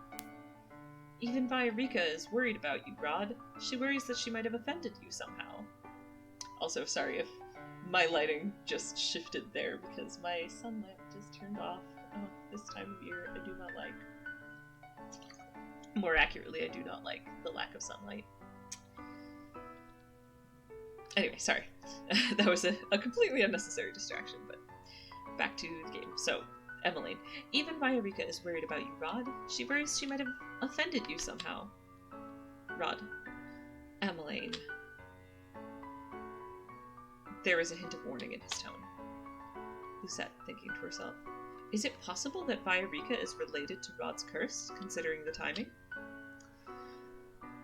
Even Viorica is worried about you, Rod. She worries that she might have offended you somehow. Also, sorry if my lighting just shifted there, because my sun lamp just turned off. Oh, this time of year, I do not like. More accurately, I do not like the lack of sunlight. Anyway, sorry. That was a completely unnecessary distraction, but back to the game. So, Emelaigne, even Viorica is worried about you, Rod. She worries she might have offended you somehow. Rod. Emelaigne. There is a hint of warning in his tone. Lucette, thinking to herself, is it possible that Viorica is related to Rod's curse, considering the timing?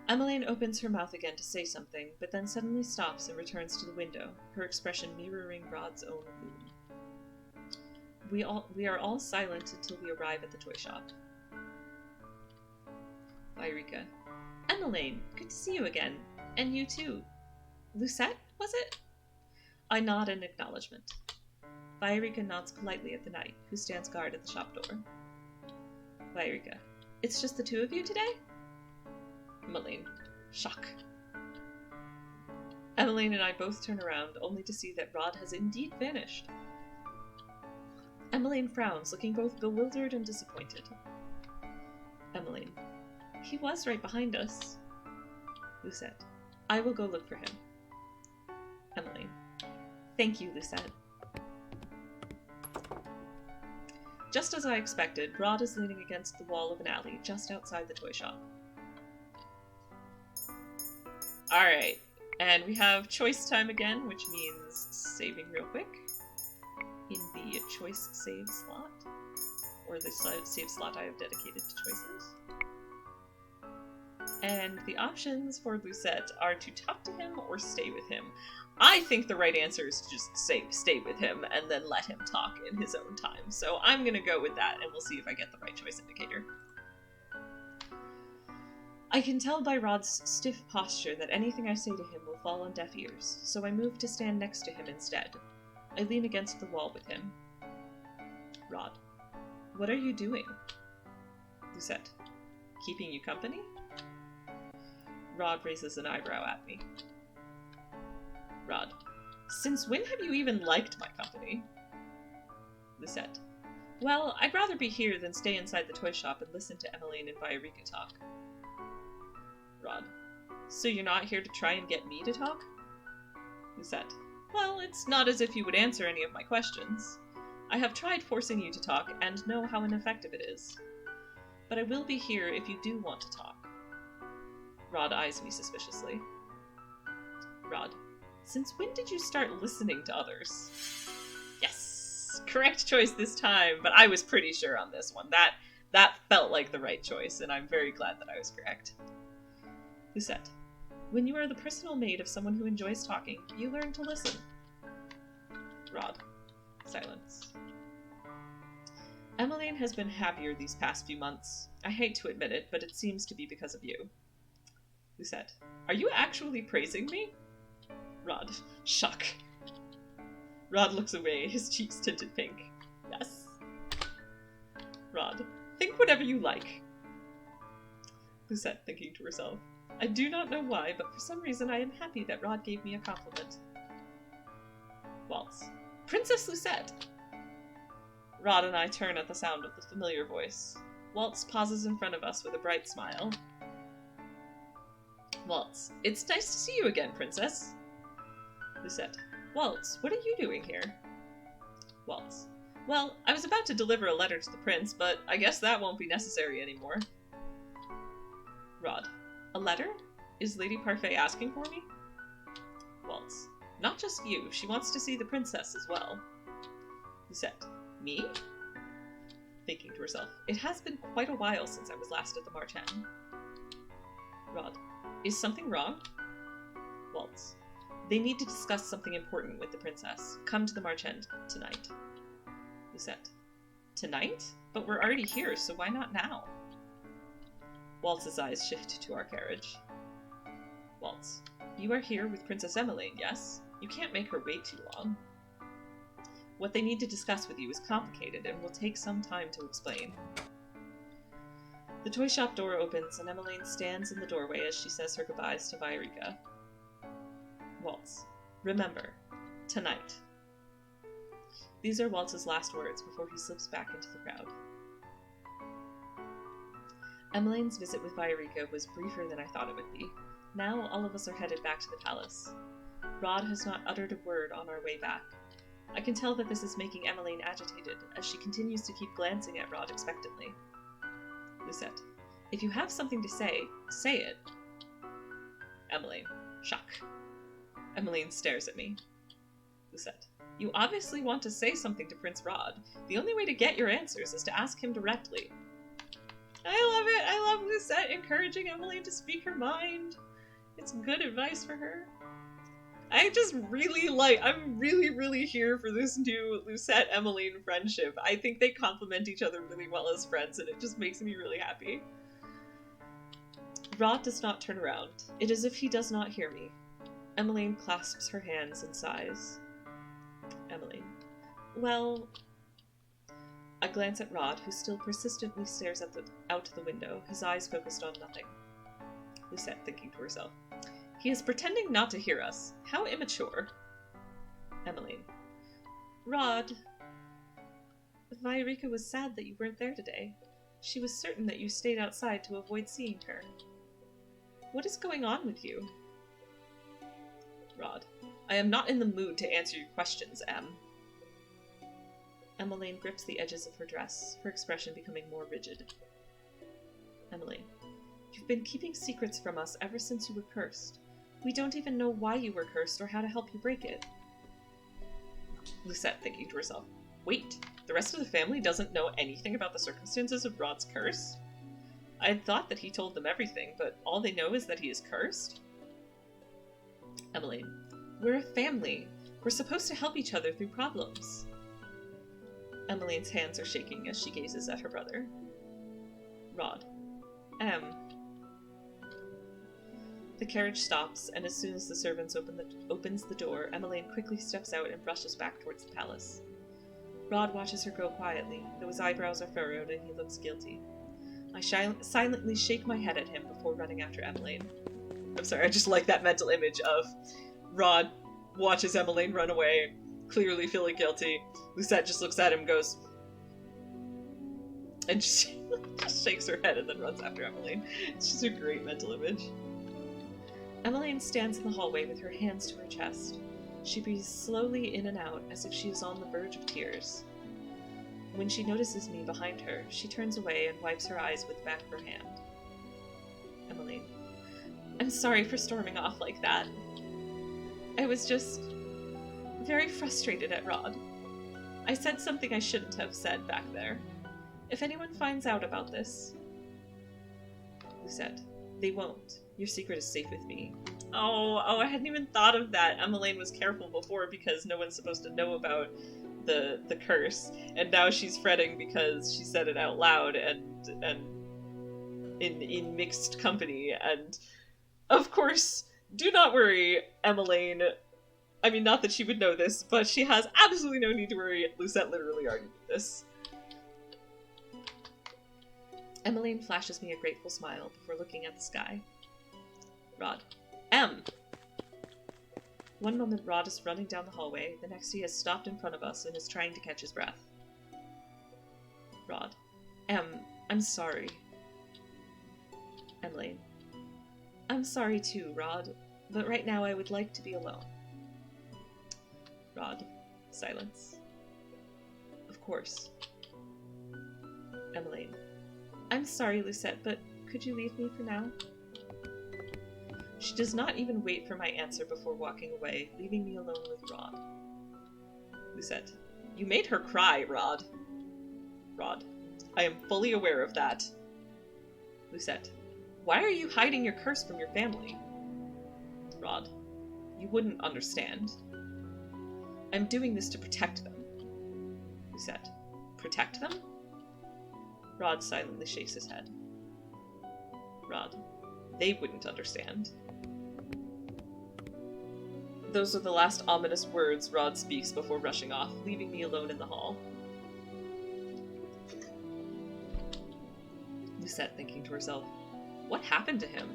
Emelaigne opens her mouth again to say something, but then suddenly stops and returns to the window, her expression mirroring Rod's own gloom. We are all silent until we arrive at the toy shop. Viorica. Emelaigne, good to see you again. And you too. Lucette, was it? I nod in acknowledgement. Viorica nods politely at the knight, who stands guard at the shop door. Viorica. It's just the two of you today? Emelaigne. Shock. Emelaigne and I both turn around, only to see that Rod has indeed vanished. Emelaigne frowns, looking both bewildered and disappointed. Emelaigne. He was right behind us. Lucette. I will go look for him. Emelaigne. Thank you, Lucette. Just as I expected, Rod is leaning against the wall of an alley just outside the toy shop. Alright, and we have choice time again, which means saving real quick in the choice save slot, or the save slot I have dedicated to choices. And the options for Lucette are to talk to him or stay with him. I think the right answer is to just stay with him and then let him talk in his own time. So I'm gonna go with that, and we'll see if I get the right choice indicator. I can tell by Rod's stiff posture that anything I say to him will fall on deaf ears, so I move to stand next to him instead. I lean against the wall with him. Rod. What are you doing? Lucette. Keeping you company? Rod raises an eyebrow at me. Rod. Since when have you even liked my company? Lucette. Well, I'd rather be here than stay inside the toy shop and listen to Emelaigne and Viorica talk. Rod. So you're not here to try and get me to talk? Lucette. Well, it's not as if you would answer any of my questions. I have tried forcing you to talk and know how ineffective it is. But I will be here if you do want to talk. Rod eyes me suspiciously. Rod. Since when did you start listening to others? Yes! Correct choice this time, but I was pretty sure on this one. That felt like the right choice, and I'm very glad that I was correct. Lucette. When you are the personal maid of someone who enjoys talking, you learn to listen. Rod. Silence. Emelaigne has been happier these past few months. I hate to admit it, but it seems to be because of you. Lucette. Are you actually praising me? Rod. Shock. Rod looks away, his cheeks tinted pink. Yes. Rod. Think whatever you like. Lucette, thinking to herself. I do not know why, but for some reason I am happy that Rod gave me a compliment. Waltz. Princess Lucette! Rod and I turn at the sound of the familiar voice. Waltz pauses in front of us with a bright smile. Waltz. It's nice to see you again, Princess. Lucette. Waltz, what are you doing here? Waltz. Well, I was about to deliver a letter to the prince, but I guess that won't be necessary anymore. Rod. A letter? Is Lady Parfait asking for me? Waltz. Not just you, she wants to see the princess as well. Lucette. Me? Thinking to herself. It has been quite a while since I was last at the March End. Rod. Is something wrong? Waltz. They need to discuss something important with the princess. Come to the March End tonight. Lucette. Tonight? But we're already here, so why not now? Waltz's eyes shift to our carriage. Waltz. You are here with Princess Emelaigne, yes? You can't make her wait too long. What they need to discuss with you is complicated and will take some time to explain. The toy shop door opens and Emelaigne stands in the doorway as she says her goodbyes to Viorica. Waltz. Remember, tonight. These are Waltz's last words before he slips back into the crowd. Emelaigne's visit with Viorica was briefer than I thought it would be. Now all of us are headed back to the palace. Rod has not uttered a word on our way back. I can tell that this is making Emelaigne agitated, as she continues to keep glancing at Rod expectantly. Lucette. If you have something to say it. Emelaigne. Shock. Emelaigne stares at me. Lucette. You obviously want to say something to Prince Rod. The only way to get your answers is to ask him directly. I love it! I love Lucette encouraging Emelaigne to speak her mind. It's good advice for her. I just really I'm really here for this new Lucette-Emelaigne friendship. I think they complement each other really well as friends, and it just makes me really happy. Rod does not turn around. It is as if he does not hear me. Emelaigne clasps her hands and sighs. Emelaigne. Well... I glance at Rod, who still persistently stares out the window, his eyes focused on nothing. Lucette, thinking to herself. He is pretending not to hear us. How immature. Emelaigne. Rod. Viorica was sad that you weren't there today. She was certain that you stayed outside to avoid seeing her. What is going on with you? Rod. I am not in the mood to answer your questions, Em. Emelaigne grips the edges of her dress, her expression becoming more rigid. Emelaigne, you've been keeping secrets from us ever since you were cursed. We don't even know why you were cursed or how to help you break it. Lucette, thinking to herself, wait, the rest of the family doesn't know anything about the circumstances of Rod's curse? I had thought that he told them everything, but all they know is that he is cursed? Emelaigne, we're a family. We're supposed to help each other through problems. Emmeline's hands are shaking as she gazes at her brother. Rod. The carriage stops, and as soon as the servants opens the door, Emelaigne quickly steps out and brushes back towards the palace. Rod watches her go quietly, though his eyebrows are furrowed and he looks guilty. I silently shake my head at him before running after Emelaigne. I'm sorry, I just like that mental image of Rod watches Emelaigne run away, clearly feeling guilty. Lucette just looks at him and goes, and she just shakes her head and then runs after Emelaigne. It's just a great mental image. Emelaigne stands in the hallway with her hands to her chest. She breathes slowly in and out as if she is on the verge of tears. When she notices me behind her, she turns away and wipes her eyes with the back of her hand. Emelaigne, I'm sorry for storming off like that. I was just very frustrated at Rod. I said something I shouldn't have said back there. If anyone finds out about this... Lucette, they won't. Your secret is safe with me. Oh, I hadn't even thought of that. Emelaigne was careful before because no one's supposed to know about the curse, and now she's fretting because she said it out loud and in mixed company. And of course, do not worry, Emelaigne. I mean, not that she would know this, but she has absolutely no need to worry. Lucette literally already knew this. Emelaigne flashes me a grateful smile before looking at the sky. Rod. One moment Rod is running down the hallway, the next he has stopped in front of us and is trying to catch his breath. Rod. I'm sorry. Emelaigne. I'm sorry too, Rod, but right now I would like to be alone. Rod. Silence. Of course. Emelaigne. I'm sorry, Lucette, but could you leave me for now? She does not even wait for my answer before walking away, leaving me alone with Rod. Lucette. You made her cry, Rod. Rod. I am fully aware of that. Lucette. Why are you hiding your curse from your family? Rod. You wouldn't understand. I'm doing this to protect them. Lucette. Protect them? Rod silently shakes his head. Rod. They wouldn't understand. Those are the last ominous words Rod speaks before rushing off, leaving me alone in the hall. Lucette thinking to herself, what happened to him?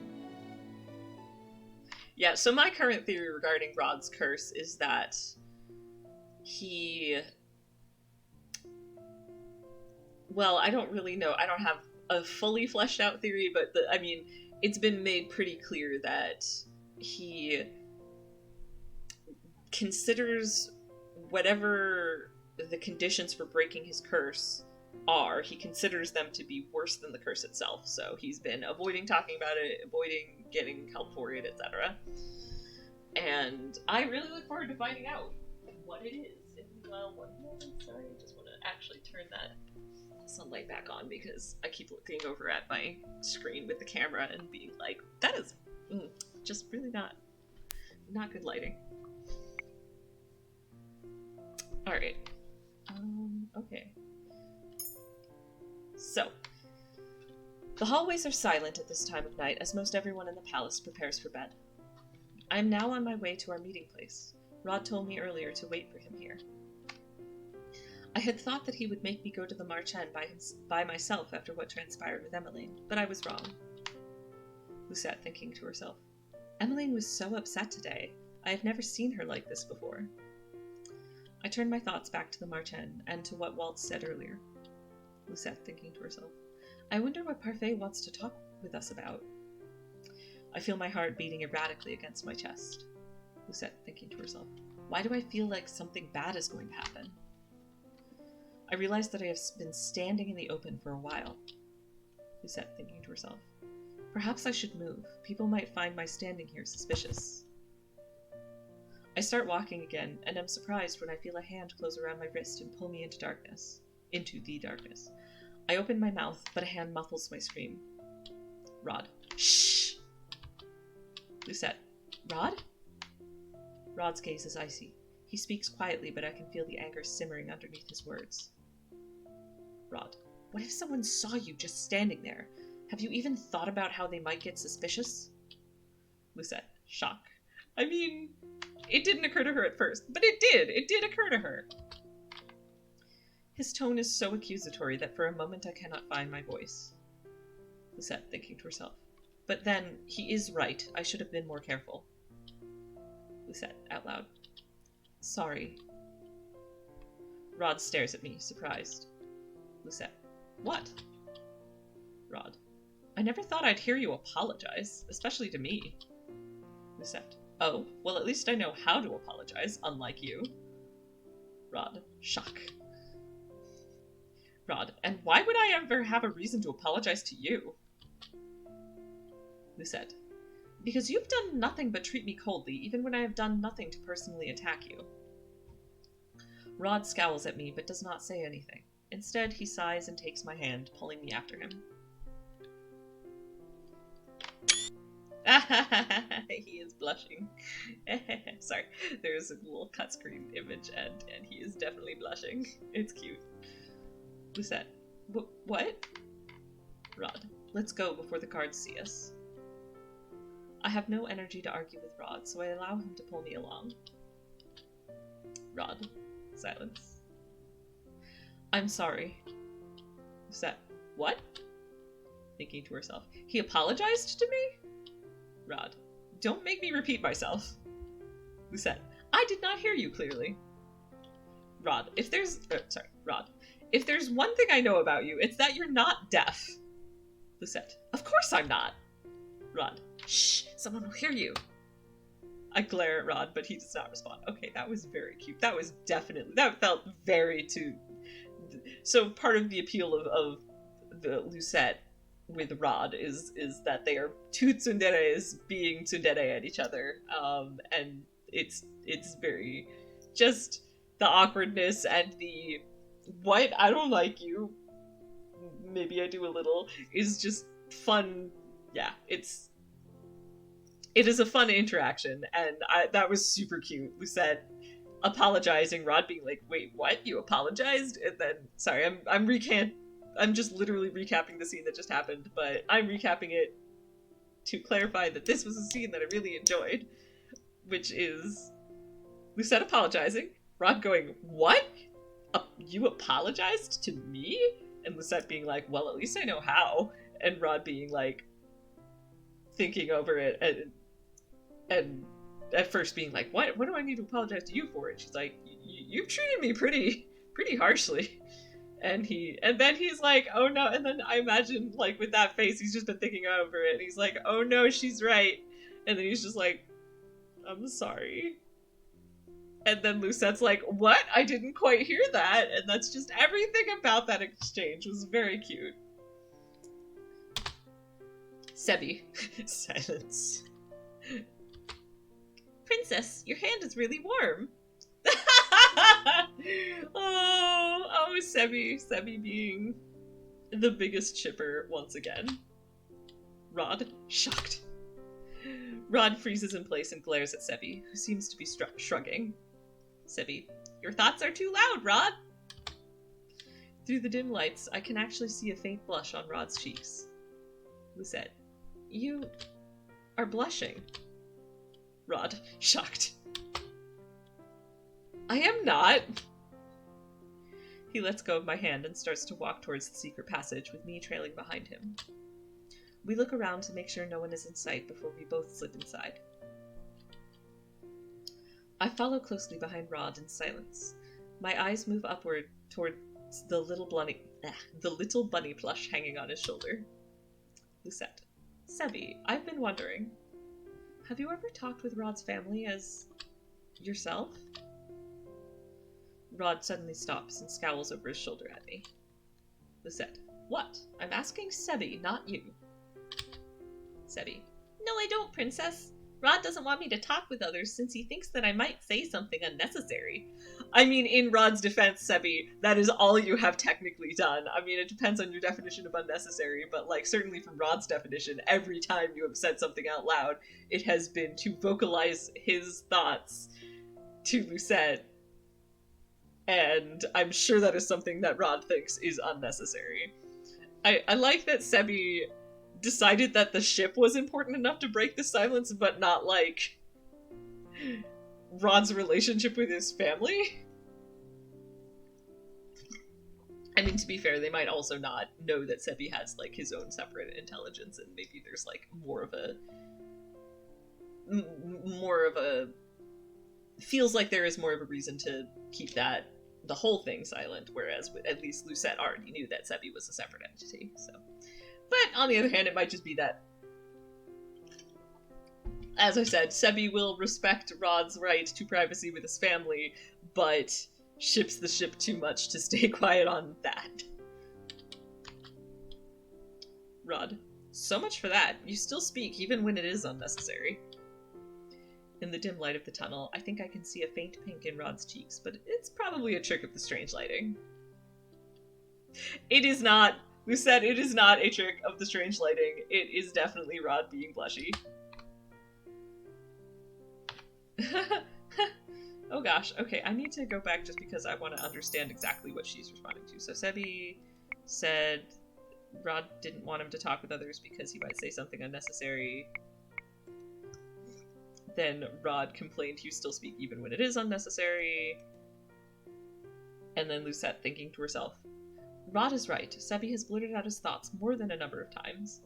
Yeah, so my current theory regarding Rod's curse is that he... Well, I don't really know. I don't have a fully fleshed out theory, but I mean, it's been made pretty clear that he considers whatever the conditions for breaking his curse are, he considers them to be worse than the curse itself. So he's been avoiding talking about it, avoiding getting help for it, etc. And I really look forward to finding out what it is. Well, one moment, sorry, I just want to actually turn that sunlight back on because I keep looking over at my screen with the camera and being like, that is just really not good lighting. Alright. Okay. So, the hallways are silent at this time of night as most everyone in the palace prepares for bed. I am now on my way to our meeting place. Rod told me earlier to wait for him here. I had thought that he would make me go to the March End by myself after what transpired with Emelaigne, but I was wrong. Lucette thinking to herself, Emelaigne was so upset today. I have never seen her like this before. I turned my thoughts back to the March End and to what Walt said earlier. Lucette thinking to herself, I wonder what Parfait wants to talk with us about. I feel my heart beating erratically against my chest. Lucette thinking to herself, why do I feel like something bad is going to happen? I realize that I have been standing in the open for a while. Lucette, thinking to herself. Perhaps I should move. People might find my standing here suspicious. I start walking again, and am surprised when I feel a hand close around my wrist and pull me into the darkness. I open my mouth, but a hand muffles my scream. Rod. Shh! Lucette. Rod? Rod's gaze is icy. He speaks quietly, but I can feel the anger simmering underneath his words. Rod. What if someone saw you just standing there? Have you even thought about how they might get suspicious? Lucette. Shock. I mean, it didn't occur to her at first, but it did. It did occur to her. His tone is so accusatory that for a moment I cannot find my voice. Lucette, thinking to herself. But then, he is right. I should have been more careful. Lucette, out loud. Sorry. Rod stares at me, surprised. Lucette. What? Rod. I never thought I'd hear you apologize, especially to me. Lucette. Oh, well at least I know how to apologize, unlike you. Rod. Shock. Rod. And why would I ever have a reason to apologize to you? Lucette. Because you've done nothing but treat me coldly, even when I have done nothing to personally attack you. Rod scowls at me, but does not say anything. Instead, he sighs and takes my hand, pulling me after him. He is blushing. Sorry, there's a little cut screen image, and he is definitely blushing. It's cute. Lucette. What? Rod. Let's go before the guards see us. I have no energy to argue with Rod, so I allow him to pull me along. Rod. Silence. I'm sorry. Lucette. What? Thinking to herself. He apologized to me? Rod. Don't make me repeat myself. Lucette. I did not hear you clearly. Rod. Rod. If there's one thing I know about you, it's that you're not deaf. Lucette. Of course I'm not. Rod. Shh, someone will hear you. I glare at Rod, but he does not respond. Okay, that was very cute. That felt very too... So part of the appeal of the Lucette with Rod is that they are two tsunderes being tsundere at each other. And it's very... Just the awkwardness and the... What? I don't like you. Maybe I do a little. Is just fun. Yeah, it is a fun interaction, and that was super cute. Lucette apologizing, Rod being like, wait, what? You apologized? And then, sorry, I'm just literally recapping the scene that just happened, but I'm recapping it to clarify that this was a scene that I really enjoyed, which is Lucette apologizing, Rod going, what? You apologized to me? And Lucette being like, well, at least I know how. And Rod being like, thinking over it, and at first being like, what do I need to apologize to you for? And she's like, you've treated me pretty harshly. And then he's like, oh no, and then I imagine, like, with that face, he's just been thinking over it, and he's like, oh no, she's right. And then he's just like, I'm sorry. And then Lucette's like, what? I didn't quite hear that. And that's just everything about that exchange was very cute. Sebi. Silence. Princess, your hand is really warm. oh, Sebi being the biggest chipper once again. Rod, shocked. Rod freezes in place and glares at Sebi, who seems to be shrugging. Sebi, your thoughts are too loud, Rod! Through the dim lights, I can actually see a faint blush on Rod's cheeks. Lucette, you are blushing. Rod, shocked. I am not! He lets go of my hand and starts to walk towards the secret passage, with me trailing behind him. We look around to make sure no one is in sight before we both slip inside. I follow closely behind Rod in silence. My eyes move upward towards the little bunny plush hanging on his shoulder. Lucette. Sebi, I've been wondering, have you ever talked with Rod's family as yourself? Rod suddenly stops and scowls over his shoulder at me. Lucette. What? I'm asking Sebi, not you. Sebi. No, I don't, Princess. Rod doesn't want me to talk with others since he thinks that I might say something unnecessary. I mean, in Rod's defense, Sebi, that is all you have technically done. I mean, it depends on your definition of unnecessary, but, like, certainly from Rod's definition, every time you have said something out loud, it has been to vocalize his thoughts to Lucette. And I'm sure that is something that Rod thinks is unnecessary. I like that Sebi decided that the ship was important enough to break the silence, but not, like, Rod's relationship with his family. I mean, to be fair, they might also not know that Sebi has, like, his own separate intelligence, and maybe there's, like, more of a feels like there is more of a reason to keep the whole thing silent, whereas at least Lucette already knew that Sebi was a separate entity, so. But on the other hand, it might just be that, as I said, Sebi will respect Rod's right to privacy with his family, but ships the ship too much to stay quiet on that. Rod. So much for that. You still speak, even when it is unnecessary. In the dim light of the tunnel, I think I can see a faint pink in Rod's cheeks, but it's probably a trick of the strange lighting. It is not, Lucette, it is not a trick of the strange lighting. It is definitely Rod being blushy. Oh gosh, okay, I need to go back just because I want to understand exactly what she's responding to. So Sebi said Rod didn't want him to talk with others because he might say something unnecessary. Then Rod complained you still speak even when it is unnecessary. And then Lucette thinking to herself, Rod is right. Sebi has blurted out his thoughts more than a number of times.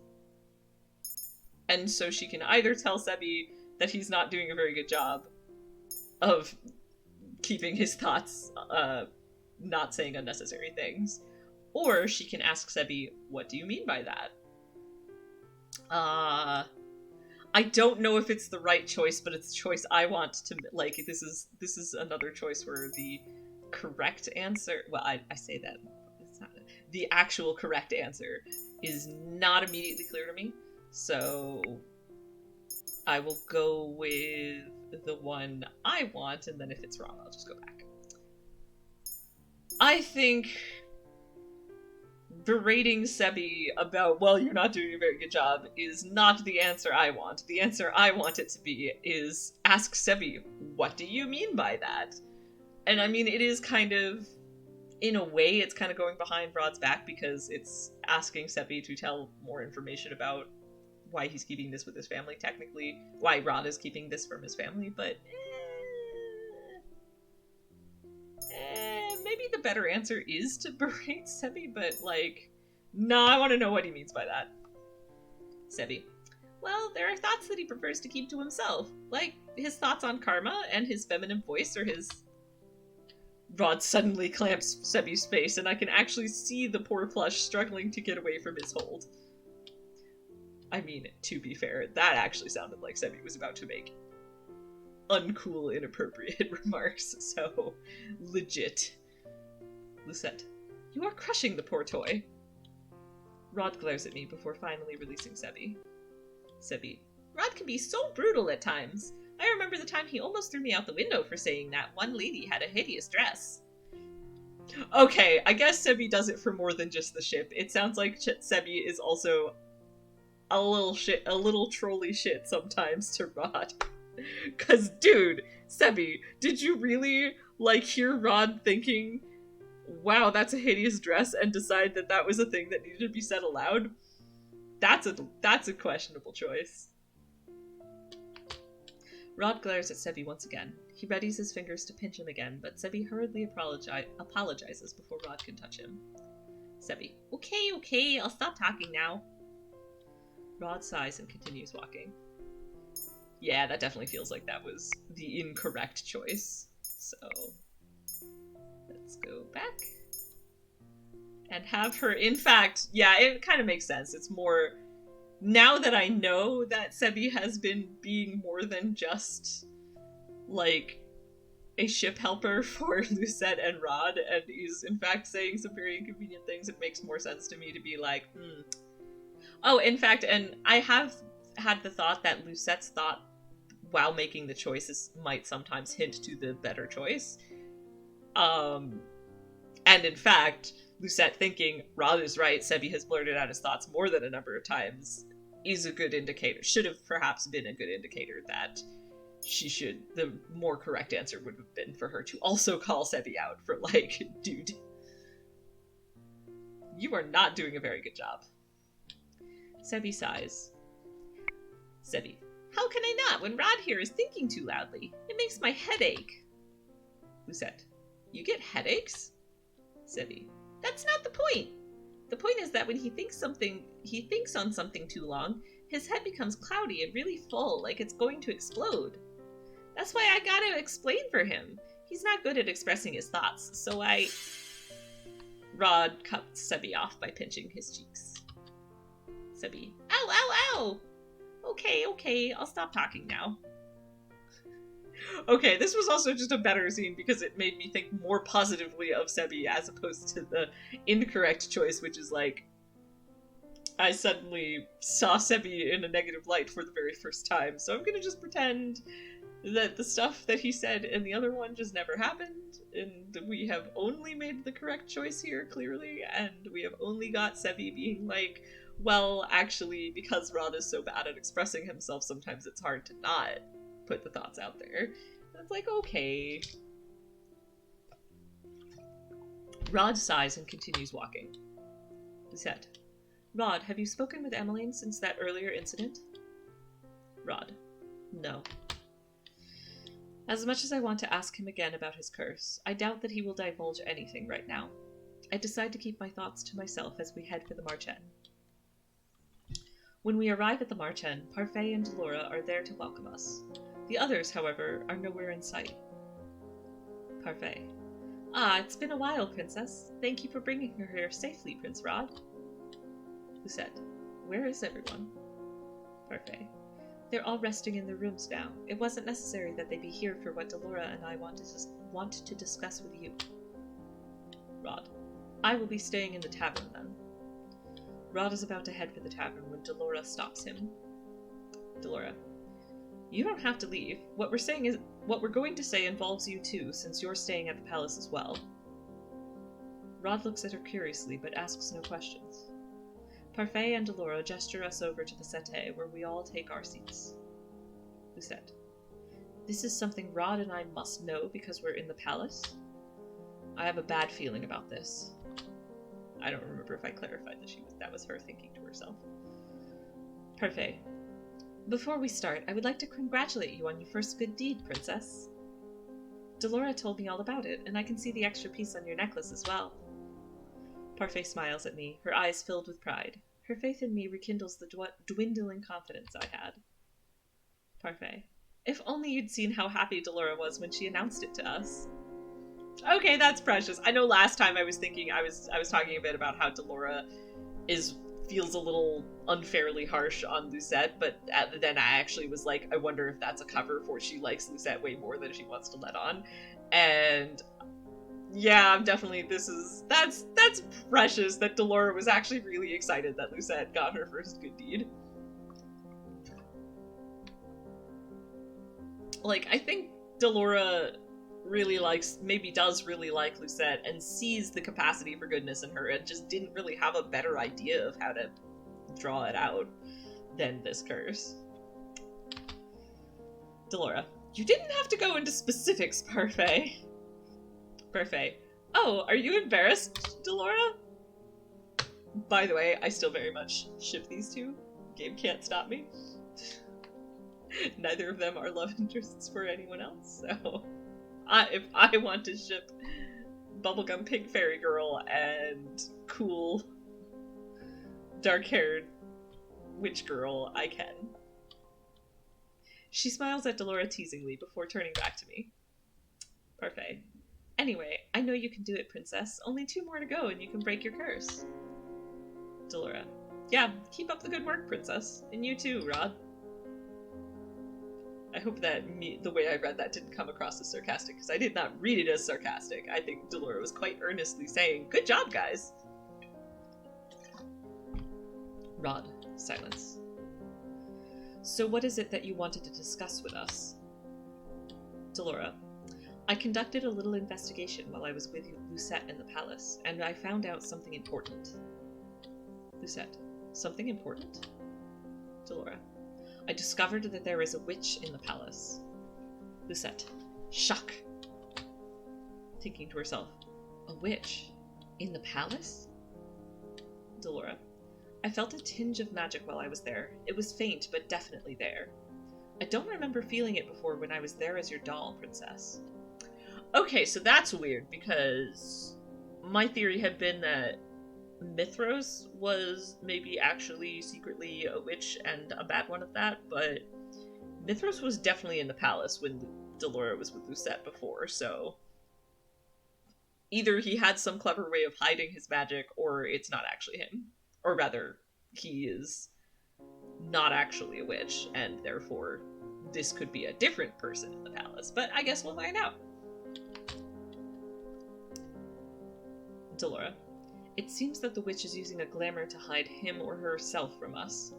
And so she can either tell Sebi that he's not doing a very good job of keeping his thoughts, not saying unnecessary things, or she can ask Sebi, what do you mean by that? I don't know if it's the right choice, but it's a choice I want to, like, this is another choice where the correct answer, well, I say that, it's not, the actual correct answer is not immediately clear to me, so I will go with the one I want, and then if it's wrong, I'll just go back. I think berating Sebi about, well, you're not doing a very good job, is not the answer I want. The answer I want it to be is, ask Sebi, what do you mean by that? And I mean, it is kind of, in a way, it's kind of going behind Rod's back, because it's asking Sebi to tell more information about why he's keeping this with his family, technically. Why Rod is keeping this from his family, but maybe the better answer is to berate Sebi, but, like, no, I want to know what he means by that. Sebi. Well, there are thoughts that he prefers to keep to himself, like his thoughts on karma and his feminine voice, or his... Rod suddenly clamps Sebi's face, and I can actually see the poor plush struggling to get away from his hold. I mean, to be fair, that actually sounded like Sebi was about to make uncool, inappropriate remarks, so legit. Lucette. You are crushing the poor toy. Rod glares at me before finally releasing Sebi. Sebi. Rod can be so brutal at times. I remember the time he almost threw me out the window for saying that one lady had a hideous dress. Okay, I guess Sebi does it for more than just the ship. It sounds like Sebi is also a little trolly shit sometimes to Rod. Cause, dude, Sebi, did you really, like, hear Rod thinking, wow, that's a hideous dress, and decide that that was a thing that needed to be said aloud? That's a questionable choice. Rod glares at Sebi once again. He readies his fingers to pinch him again, but Sebi hurriedly apologizes before Rod can touch him. Sebi. Okay, I'll stop talking now. Rod sighs and continues walking. Yeah, that definitely feels like that was the incorrect choice. So, let's go back. And have her, in fact, yeah, it kind of makes sense. It's more, now that I know that Sebi has been being more than just, like, a ship helper for Lucette and Rod, and he's in fact saying some very inconvenient things. It makes more sense to me to be like, Oh, in fact, and I have had the thought that Lucette's thought while making the choices might sometimes hint to the better choice. And in fact, Lucette thinking Rod is right, Sebi has blurted out his thoughts more than a number of times, is a good indicator. Should have perhaps been a good indicator that the more correct answer would have been for her to also call Sebi out for, like, dude, you are not doing a very good job. Sebi sighs. Sebi, how can I not when Rod here is thinking too loudly? It makes my head ache. Lucette, you get headaches? Sebi, that's not the point. The point is that when he thinks on something too long, his head becomes cloudy and really full, like it's going to explode. That's why I gotta explain for him. He's not good at expressing his thoughts, so Rod cut Sebi off by pinching his cheeks. Sebi, ow, ow, ow! Okay, I'll stop talking now. Okay, this was also just a better scene because it made me think more positively of Sebi as opposed to the incorrect choice, which is like, I suddenly saw Sebi in a negative light for the very first time, so I'm gonna just pretend that the stuff that he said in the other one just never happened, and we have only made the correct choice here, clearly, and we have only got Sebi being like, well, actually, because Rod is so bad at expressing himself, sometimes it's hard to not put the thoughts out there. And it's like, okay. Rod sighs and continues walking. Lucette, Rod, have you spoken with Emelaigne since that earlier incident? Rod, no. As much as I want to ask him again about his curse, I doubt that he will divulge anything right now. I decide to keep my thoughts to myself as we head for the Marchen. When we arrive at the Marchen, Parfait and Delora are there to welcome us. The others, however, are nowhere in sight. Parfait. Ah, it's been a while, Princess. Thank you for bringing her here safely, Prince Rod. Lucette. Where is everyone? Parfait. They're all resting in their rooms now. It wasn't necessary that they be here for what Delora and I want to discuss with you. Rod. I will be staying in the tavern then. Rod is about to head for the tavern when Delora stops him. Delora. You don't have to leave. What we're going to say involves you too, since you're staying at the palace as well. Rod looks at her curiously, but asks no questions. Parfait and Delora gesture us over to the settee, where we all take our seats. Lucette. This is something Rod and I must know because we're in the palace? I have a bad feeling about this. I don't remember if I clarified that was her thinking to herself. Parfait. Before we start, I would like to congratulate you on your first good deed, Princess. Delora told me all about it, and I can see the extra piece on your necklace as well. Parfait smiles at me, her eyes filled with pride. Her faith in me rekindles the dwindling confidence I had. Parfait. If only you'd seen how happy Delora was when she announced it to us. Okay, that's precious. I know last time I was talking a bit about how Delora feels a little unfairly harsh on Lucette, but then I actually was like, I wonder if that's a cover for she likes Lucette way more than she wants to let on. And yeah, I'm definitely, that's precious that Delora was actually really excited that Lucette got her first good deed. Like, I think Delora does really like Lucette and sees the capacity for goodness in her and just didn't really have a better idea of how to draw it out than this curse. Delora. You didn't have to go into specifics, Parfait. Parfait. Oh, are you embarrassed, Delora? By the way, I still very much ship these two. Game can't stop me. Neither of them are love interests for anyone else, so if I want to ship bubblegum pink fairy girl and cool dark-haired witch girl, I can. She smiles at Delora teasingly before turning back to me. Parfait. Anyway, I know you can do it, Princess. Only 2 more to go and you can break your curse. Delora. Yeah, keep up the good work, Princess. And you too, Rod. I hope that the way I read that didn't come across as sarcastic, because I did not read it as sarcastic. I think Delora was quite earnestly saying, good job, guys! Rod. Silence. So what is it that you wanted to discuss with us? Delora. I conducted a little investigation while I was with Lucette in the palace, and I found out something important. Lucette. Something important? Delora. I discovered that there is a witch in the palace. Lucette. Shock. Thinking to herself. A witch? In the palace? Delora. I felt a tinge of magic while I was there. It was faint, but definitely there. I don't remember feeling it before when I was there as your doll, Princess. Okay, so that's weird, because my theory had been that Mithros was maybe actually secretly a witch and a bad one at that, but Mithros was definitely in the palace when Delora was with Lucette before, so either he had some clever way of hiding his magic, or it's not actually him. Or rather, he is not actually a witch, and therefore this could be a different person in the palace, but I guess we'll find out. Delora. It seems that the witch is using a glamour to hide him or herself from us.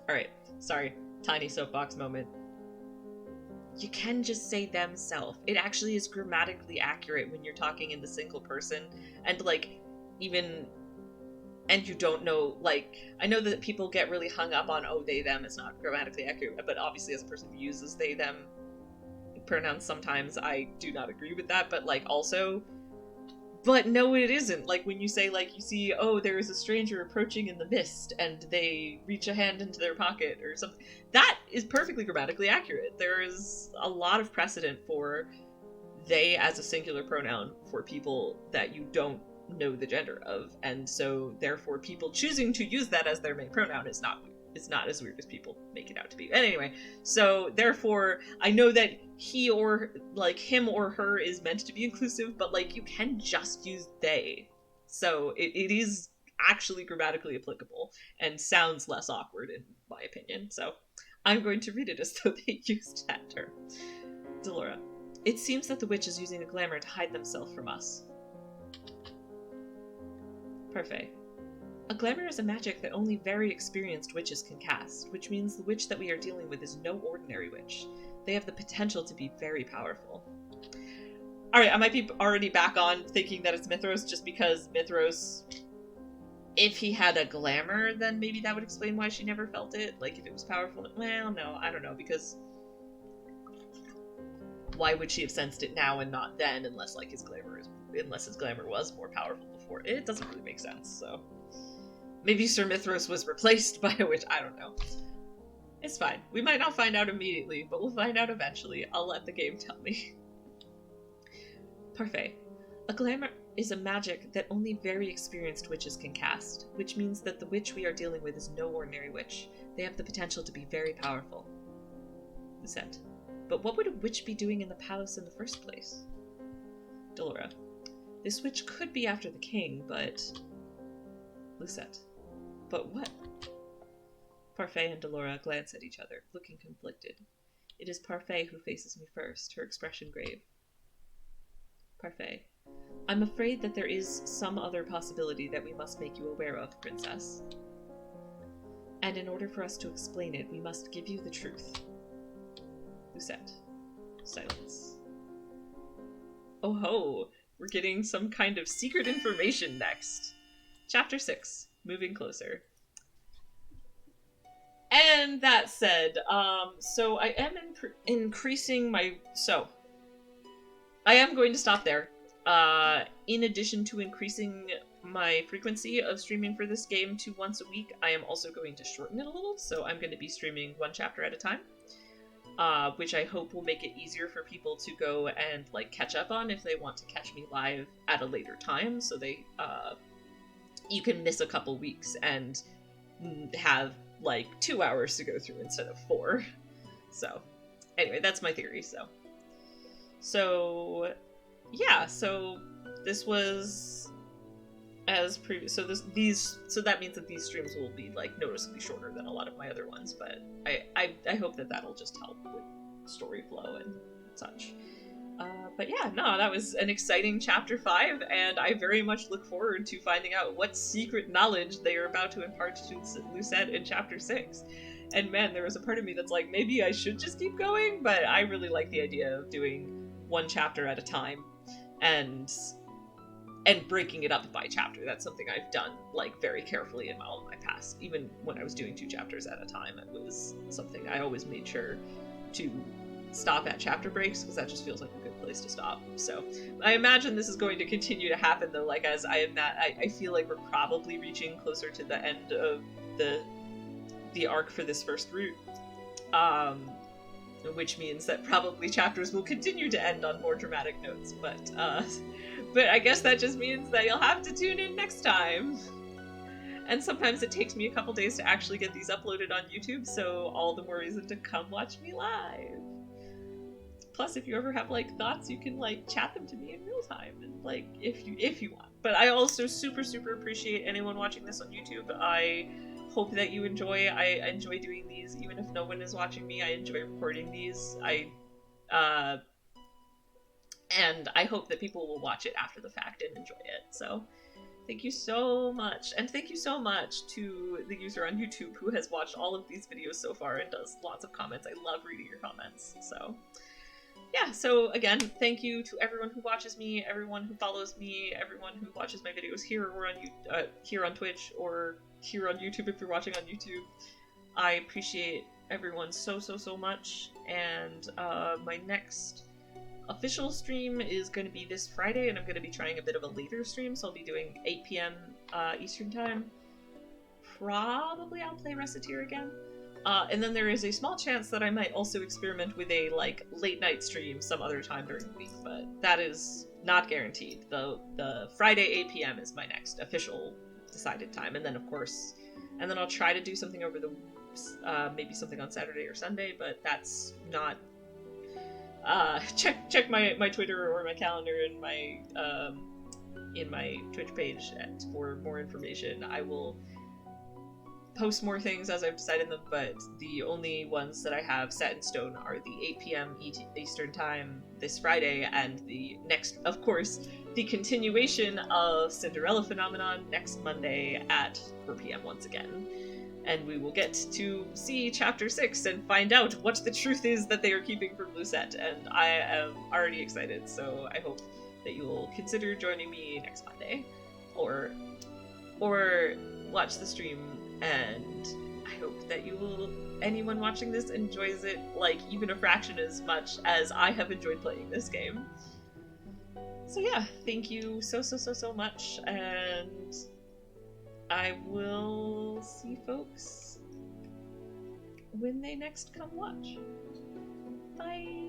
Alright, sorry. Tiny soapbox moment. You can just say themself. It actually is grammatically accurate when you're talking in the single person, and, like, even... And you don't know, like, I know that people get really hung up on, oh, they, them is not grammatically accurate, but obviously as a person who uses they, them pronouns sometimes, I do not agree with that, but, like, also... But no, it isn't. Like, when you say, like, you see, oh, there is a stranger approaching in the mist, and they reach a hand into their pocket, or something. That is perfectly grammatically accurate. There is a lot of precedent for they as a singular pronoun for people that you don't know the gender of, and so, therefore, people choosing to use that as their main pronoun is not as weird as people make it out to be. And anyway, so, therefore, I know that he or, like, him or her is meant to be inclusive, but, like, you can just use they. So, it is actually grammatically applicable, and sounds less awkward, in my opinion. So, I'm going to read it as though they used that term. Delora. It seems that the witch is using a glamour to hide themselves from us. Parfait. A glamour is a magic that only very experienced witches can cast, which means the witch that we are dealing with is no ordinary witch. They have the potential to be very powerful. Alright, I might be already back on thinking that it's Mithros, just because Mithros, if he had a glamour, then maybe that would explain why she never felt it. Like, if it was powerful. Well, no, I don't know, because why would she have sensed it now and not then, unless, like, his glamour was more powerful before? It doesn't really make sense, so... Maybe Sir Mithros was replaced by a witch, I don't know. It's fine. We might not find out immediately, but we'll find out eventually. I'll let the game tell me. Parfait. A glamour is a magic that only very experienced witches can cast, which means that the witch we are dealing with is no ordinary witch. They have the potential to be very powerful. Lucette. But what would a witch be doing in the palace in the first place? Delora. This witch could be after the king, but... Lucette. But what? Parfait and Delora glance at each other, looking conflicted. It is Parfait who faces me first, her expression grave. Parfait. I'm afraid that there is some other possibility that we must make you aware of, Princess. And in order for us to explain it, we must give you the truth. Lucette. Silence. Oh ho! We're getting some kind of secret information next. Chapter 6. Moving Closer. And that said, so I am increasing my... So, I am going to stop there. In addition to increasing my frequency of streaming for this game to once a week, I am also going to shorten it a little, so I'm going to be streaming one chapter at a time. Which I hope will make it easier for people to go and, like, catch up on if they want to catch me live at a later time, so they, you can miss a couple weeks and have, like, 2 hours to go through instead of 4. So, anyway, that's my theory, so, yeah, so this was as previous. So so that means that these streams will be like noticeably shorter than a lot of my other ones. But I hope that that'll just help with story flow and such. But yeah, no, that was an exciting chapter 5, and I very much look forward to finding out what secret knowledge they are about to impart to Lucette in chapter 6. And man, there was a part of me that's like, maybe I should just keep going, but I really like the idea of doing one chapter at a time and breaking it up by chapter. That's something I've done like very carefully in all of my past. Even when I was doing 2 chapters at a time, it was something I always made sure to stop at chapter breaks, because that just feels like a good place to stop. So I imagine this is going to continue to happen, though, like as I feel like we're probably reaching closer to the end of the arc for this first route, which means that probably chapters will continue to end on more dramatic notes, but I guess that just means that you'll have to tune in next time. And sometimes it takes me a couple days to actually get these uploaded on YouTube, so all the more reason to come watch me live. Plus, if you ever have like thoughts, you can like chat them to me in real time, and like if you want. But I also super appreciate anyone watching this on YouTube. I hope that you enjoy. I enjoy doing these, even if no one is watching me. I enjoy recording these. And I hope that people will watch it after the fact and enjoy it. So thank you so much. And thank you so much to the user on YouTube who has watched all of these videos so far and does lots of comments. I love reading your comments. So yeah, so again, thank you to everyone who watches me, everyone who follows me, everyone who watches my videos here or here on Twitch or here on YouTube if you're watching on YouTube. I appreciate everyone so much. And my next official stream is going to be this Friday, and I'm going to be trying a bit of a later stream, so I'll be doing 8 p.m. Eastern Time. Probably I'll play Reciteer again. And then there is a small chance that I might also experiment with a like late night stream some other time during the week, but that is not guaranteed. The Friday 8 p.m. is my next official decided time, and then of course, and then I'll try to do something over the maybe something on Saturday or Sunday, but that's not. Check my Twitter or my calendar in my Twitch page for more information. I will post more things as I've decided them, but the only ones that I have set in stone are the 8 p.m. Eastern Time this Friday, and the next, of course, the continuation of Cinderella Phenomenon next Monday at 4 p.m. once again. And we will get to see Chapter 6 and find out what the truth is that they are keeping from Lucette, and I am already excited, so I hope that you will consider joining me next Monday, or watch the stream, and I hope that anyone watching this enjoys it like even a fraction as much as I have enjoyed playing this game. So yeah, thank you so much, and I will see folks when they next come watch. Bye!